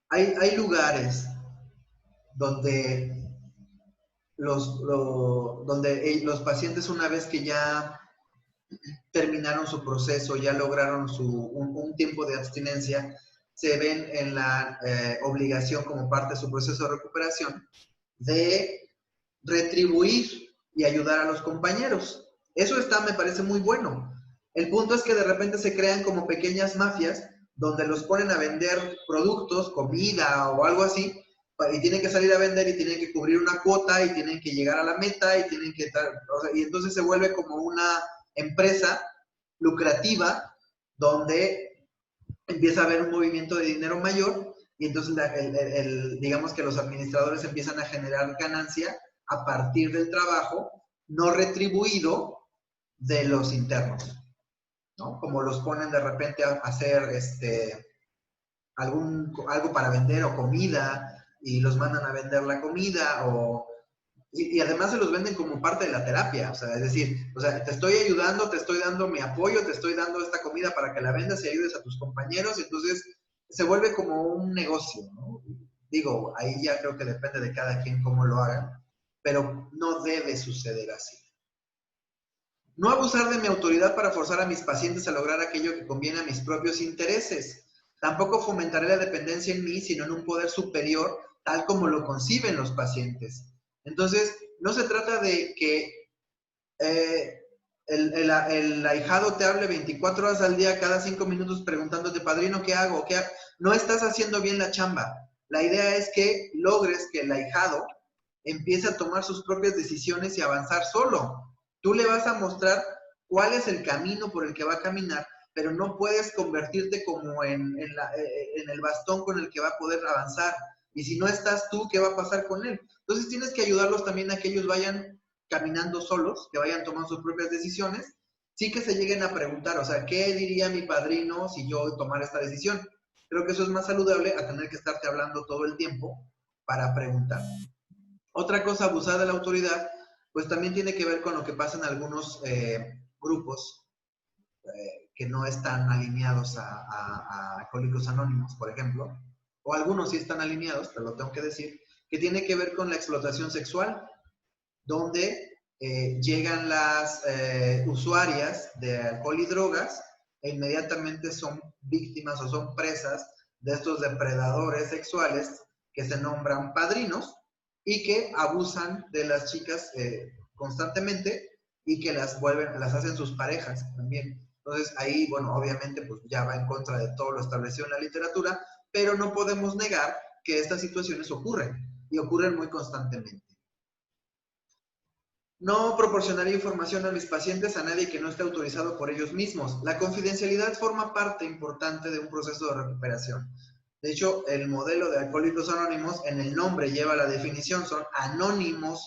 Hay lugares donde los pacientes, una vez que ya terminaron su proceso, ya lograron un tiempo de abstinencia, se ven en la obligación como parte de su proceso de recuperación de retribuir y ayudar a los compañeros. Eso me parece muy bueno. El punto es que de repente se crean como pequeñas mafias donde los ponen a vender productos, comida o algo así, y tienen que salir a vender y tienen que cubrir una cuota y tienen que llegar a la meta y tienen que estar, y entonces se vuelve como una empresa lucrativa donde empieza a haber un movimiento de dinero mayor y entonces digamos que los administradores empiezan a generar ganancia a partir del trabajo no retribuido de los internos, ¿no? Como los ponen de repente a hacer algo para vender o comida y los mandan a vender la comida y además se los venden como parte de la terapia, o sea, es decir, te estoy ayudando, te estoy dando mi apoyo, te estoy dando esta comida para que la vendas y ayudes a tus compañeros, y entonces se vuelve como un negocio, ¿no? Digo, ahí ya creo que depende de cada quien cómo lo hagan, pero no debe suceder así. No abusar de mi autoridad para forzar a mis pacientes a lograr aquello que conviene a mis propios intereses. Tampoco fomentaré la dependencia en mí, sino en un poder superior, tal como lo conciben los pacientes. Entonces, no se trata de que el ahijado te hable 24 horas al día, cada 5 minutos preguntándote, padrino, ¿qué hago? No estás haciendo bien la chamba. La idea es que logres que el ahijado empiece a tomar sus propias decisiones y avanzar solo. Tú le vas a mostrar cuál es el camino por el que va a caminar, pero no puedes convertirte como en el bastón con el que va a poder avanzar. Y si no estás tú, ¿qué va a pasar con él? Entonces tienes que ayudarlos también a que ellos vayan caminando solos, que vayan tomando sus propias decisiones, sí que se lleguen a preguntar, o sea, ¿qué diría mi padrino si yo tomara esta decisión? Creo que eso es más saludable a tener que estarte hablando todo el tiempo para preguntar. Otra cosa, abusar de la autoridad, pues también tiene que ver con lo que pasa en algunos grupos que no están alineados a Alcohólicos Anónimos, por ejemplo, o algunos sí están alineados, te lo tengo que decir, que tiene que ver con la explotación sexual, donde llegan las usuarias de alcohol y drogas e inmediatamente son víctimas o son presas de estos depredadores sexuales que se nombran padrinos y que abusan de las chicas constantemente y que las hacen sus parejas también. Entonces ahí, bueno, obviamente pues ya va en contra de todo lo establecido en la literatura, pero no podemos negar que estas situaciones ocurren y ocurren muy constantemente. No proporcionaría información a mis pacientes a nadie que no esté autorizado por ellos mismos. La confidencialidad forma parte importante de un proceso de recuperación. De hecho, el modelo de Alcohólicos Anónimos en el nombre lleva la definición, son anónimos.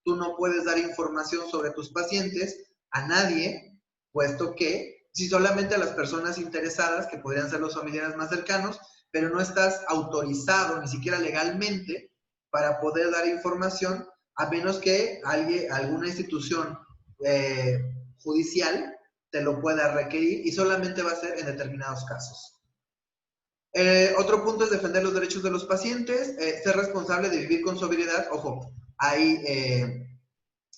Tú no puedes dar información sobre tus pacientes a nadie, puesto que si solamente a las personas interesadas, que podrían ser los familiares más cercanos, pero no estás autorizado ni siquiera legalmente para poder dar información, a menos que alguna institución judicial te lo pueda requerir y solamente va a ser en determinados casos. Otro punto es defender los derechos de los pacientes, ser responsable de vivir con sobriedad. Ojo, ahí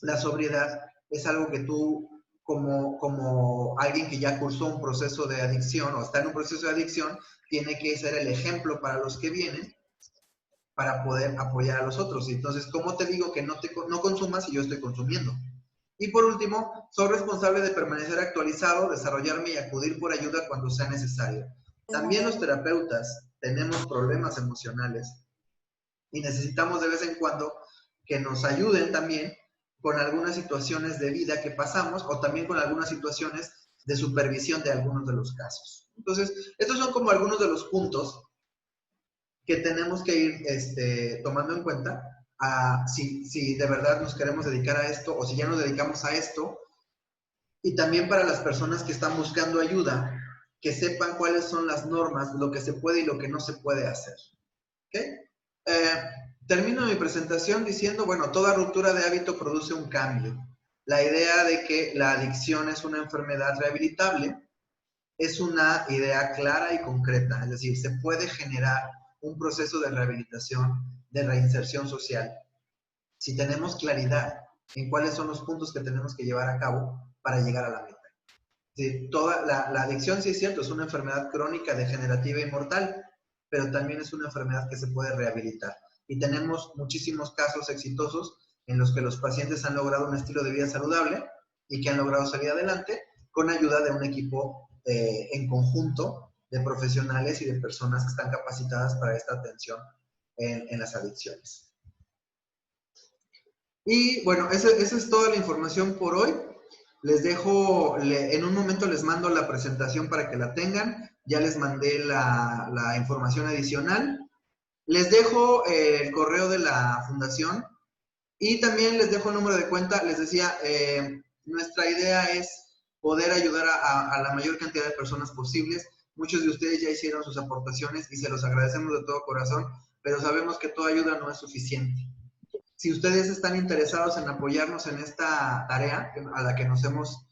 la sobriedad es algo que tú, como alguien que ya cursó un proceso de adicción o está en un proceso de adicción, tiene que ser el ejemplo para los que vienen para poder apoyar a los otros. Entonces, ¿cómo te digo que no consumas si yo estoy consumiendo? Y por último, soy responsable de permanecer actualizado, desarrollarme y acudir por ayuda cuando sea necesario. También los terapeutas tenemos problemas emocionales y necesitamos de vez en cuando que nos ayuden también con algunas situaciones de vida que pasamos o también con algunas situaciones de supervisión de algunos de los casos. Entonces, estos son como algunos de los puntos que tenemos que ir tomando en cuenta si de verdad nos queremos dedicar a esto o si ya nos dedicamos a esto. Y también para las personas que están buscando ayuda, que sepan cuáles son las normas, lo que se puede y lo que no se puede hacer. ¿Okay? Termino mi presentación diciendo, bueno, toda ruptura de hábito produce un cambio. La idea de que la adicción es una enfermedad rehabilitable es una idea clara y concreta, es decir, se puede generar un proceso de rehabilitación, de reinserción social, si tenemos claridad en cuáles son los puntos que tenemos que llevar a cabo para llegar a la meta. Sí, la adicción, sí es cierto, es una enfermedad crónica, degenerativa y mortal, pero también es una enfermedad que se puede rehabilitar. Y tenemos muchísimos casos exitosos en los que los pacientes han logrado un estilo de vida saludable y que han logrado salir adelante con ayuda de un equipo en conjunto de profesionales y de personas que están capacitadas para esta atención en las adicciones. Y bueno, esa es toda la información por hoy. Les dejo, en un momento les mando la presentación para que la tengan. Ya les mandé la información adicional. Les dejo el correo de la fundación y también les dejo el número de cuenta. Les decía, nuestra idea es poder ayudar a la mayor cantidad de personas posibles. Muchos de ustedes ya hicieron sus aportaciones y se los agradecemos de todo corazón, pero sabemos que toda ayuda no es suficiente. Si ustedes están interesados en apoyarnos en esta tarea a la que nos hemos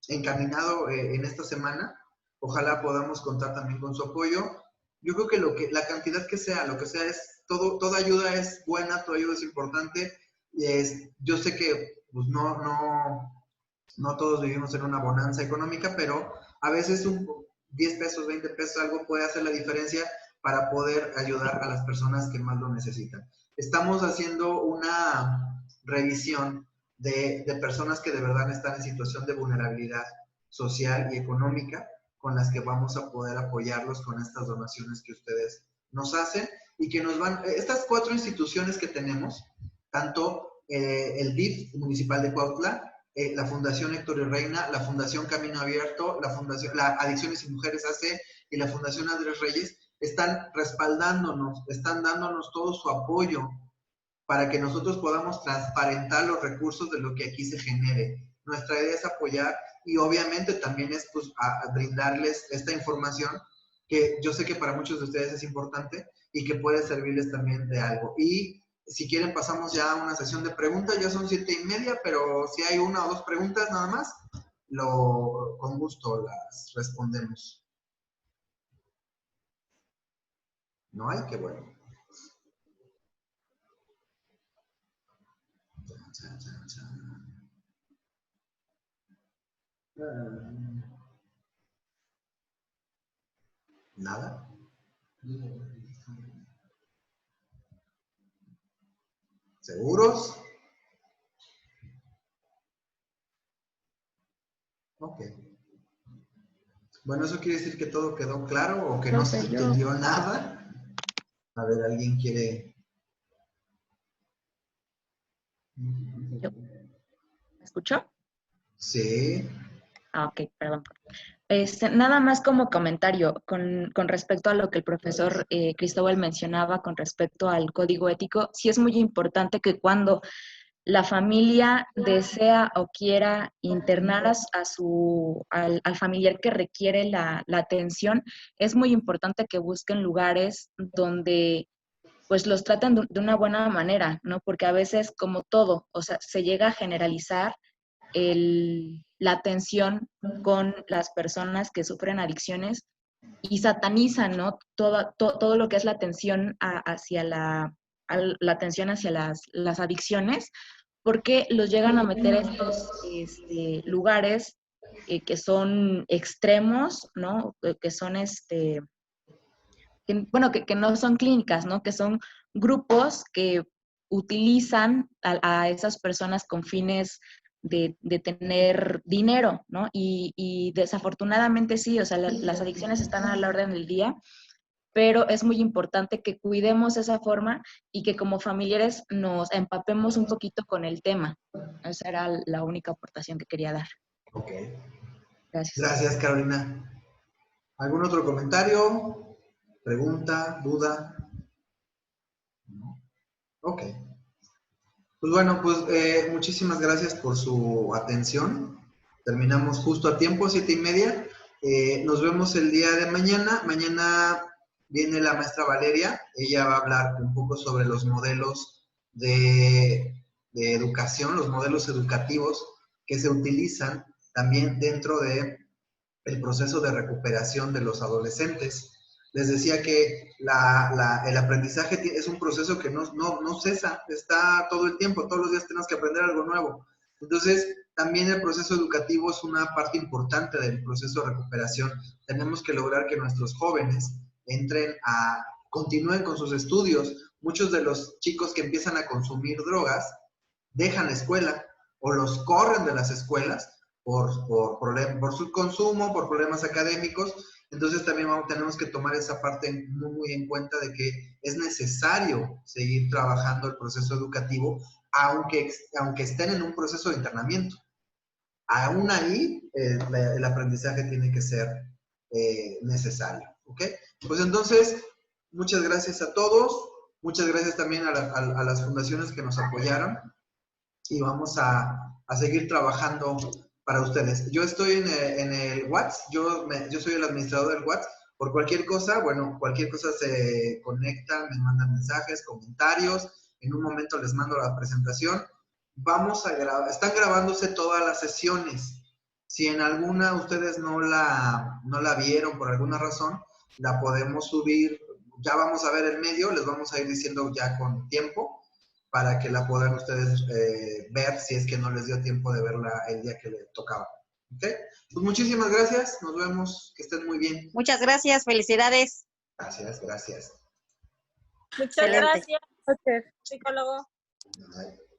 encaminado en esta semana, ojalá podamos contar también con su apoyo. Yo creo que la cantidad que sea, lo que sea, toda ayuda es buena, toda ayuda es importante. Yo sé que pues, no todos vivimos en una bonanza económica, pero a veces 10 pesos, 20 pesos, algo puede hacer la diferencia para poder ayudar a las personas que más lo necesitan. Estamos haciendo una revisión de personas que de verdad están en situación de vulnerabilidad social y económica, con las que vamos a poder apoyarlos con estas donaciones que ustedes nos hacen y que nos van, estas 4 instituciones que tenemos, tanto el DIF municipal de Cuautla, la Fundación Héctor y Reina, la Fundación Camino Abierto, la Adicciones y Mujeres AC y la Fundación Andrés Reyes, están respaldándonos, están dándonos todo su apoyo para que nosotros podamos transparentar los recursos de lo que aquí se genere. Nuestra idea es apoyar y obviamente también es pues, a brindarles esta información que yo sé que para muchos de ustedes es importante y que puede servirles también de algo. Y si quieren pasamos ya a una sesión de preguntas, ya son 7:30, pero si hay una o dos preguntas nada más, con gusto las respondemos. ¿No hay? Qué bueno. ¿Nada? ¿Seguros? Ok. Bueno, ¿eso quiere decir que todo quedó claro o que no se entendió nada? A ver, ¿alguien quiere...? ¿Me escuchó? Sí. Ah, ok, perdón. Nada más como comentario con respecto a lo que el profesor Cristóbal mencionaba con respecto al código ético, sí es muy importante que cuando la familia desea o quiera internar al familiar que requiere la atención, es muy importante que busquen lugares donde pues los traten de una buena manera, ¿no? Porque a veces, como todo, o sea, se llega a generalizar la atención con las personas que sufren adicciones y satanizan, ¿no? Todo lo que es la atención hacia la atención hacia las adicciones, porque los llegan a meter a estos lugares que son extremos, ¿no? Que son que no son clínicas, ¿no? Que son grupos que utilizan a esas personas con fines de tener dinero, ¿no? Y desafortunadamente sí, o sea, las adicciones están a la orden del día, pero es muy importante que cuidemos esa forma y que como familiares nos empapemos un poquito con el tema. Esa era la única aportación que quería dar. Ok. Gracias. Gracias, Carolina. ¿Algún otro comentario? ¿Pregunta? ¿Duda? ¿No? Ok. Pues bueno, pues muchísimas gracias por su atención. Terminamos justo a tiempo, 7:30. Nos vemos el día de mañana. Mañana viene la maestra Valeria. Ella va a hablar un poco sobre los modelos de educación, los modelos educativos que se utilizan también dentro de el proceso de recuperación de los adolescentes. Les decía que el aprendizaje es un proceso que no cesa, está todo el tiempo, todos los días tenemos que aprender algo nuevo. Entonces, también el proceso educativo es una parte importante del proceso de recuperación. Tenemos que lograr que nuestros jóvenes continúen con sus estudios. Muchos de los chicos que empiezan a consumir drogas dejan la escuela o los corren de las escuelas por su consumo, por problemas académicos. Entonces también tenemos que tomar esa parte muy, muy en cuenta de que es necesario seguir trabajando el proceso educativo, aunque estén en un proceso de internamiento. Aún ahí el aprendizaje tiene que ser necesario. ¿Ok? Pues entonces, muchas gracias a todos. Muchas gracias también a las fundaciones que nos apoyaron. Y vamos a seguir trabajando para ustedes. Yo estoy en el WhatsApp, yo soy el administrador del WhatsApp. Por cualquier cosa, cualquier cosa se conectan, me mandan mensajes, comentarios. En un momento les mando la presentación. Están grabándose todas las sesiones. Si en alguna ustedes no la vieron por alguna razón, la podemos subir. Ya vamos a ver el medio, les vamos a ir diciendo ya con tiempo, para que la puedan ustedes ver si es que no les dio tiempo de verla el día que le tocaba. ¿Ok? Pues muchísimas gracias, nos vemos, que estén muy bien. Muchas gracias, felicidades. Gracias, gracias. Muchas Excelente. gracias, psicólogo. Bye.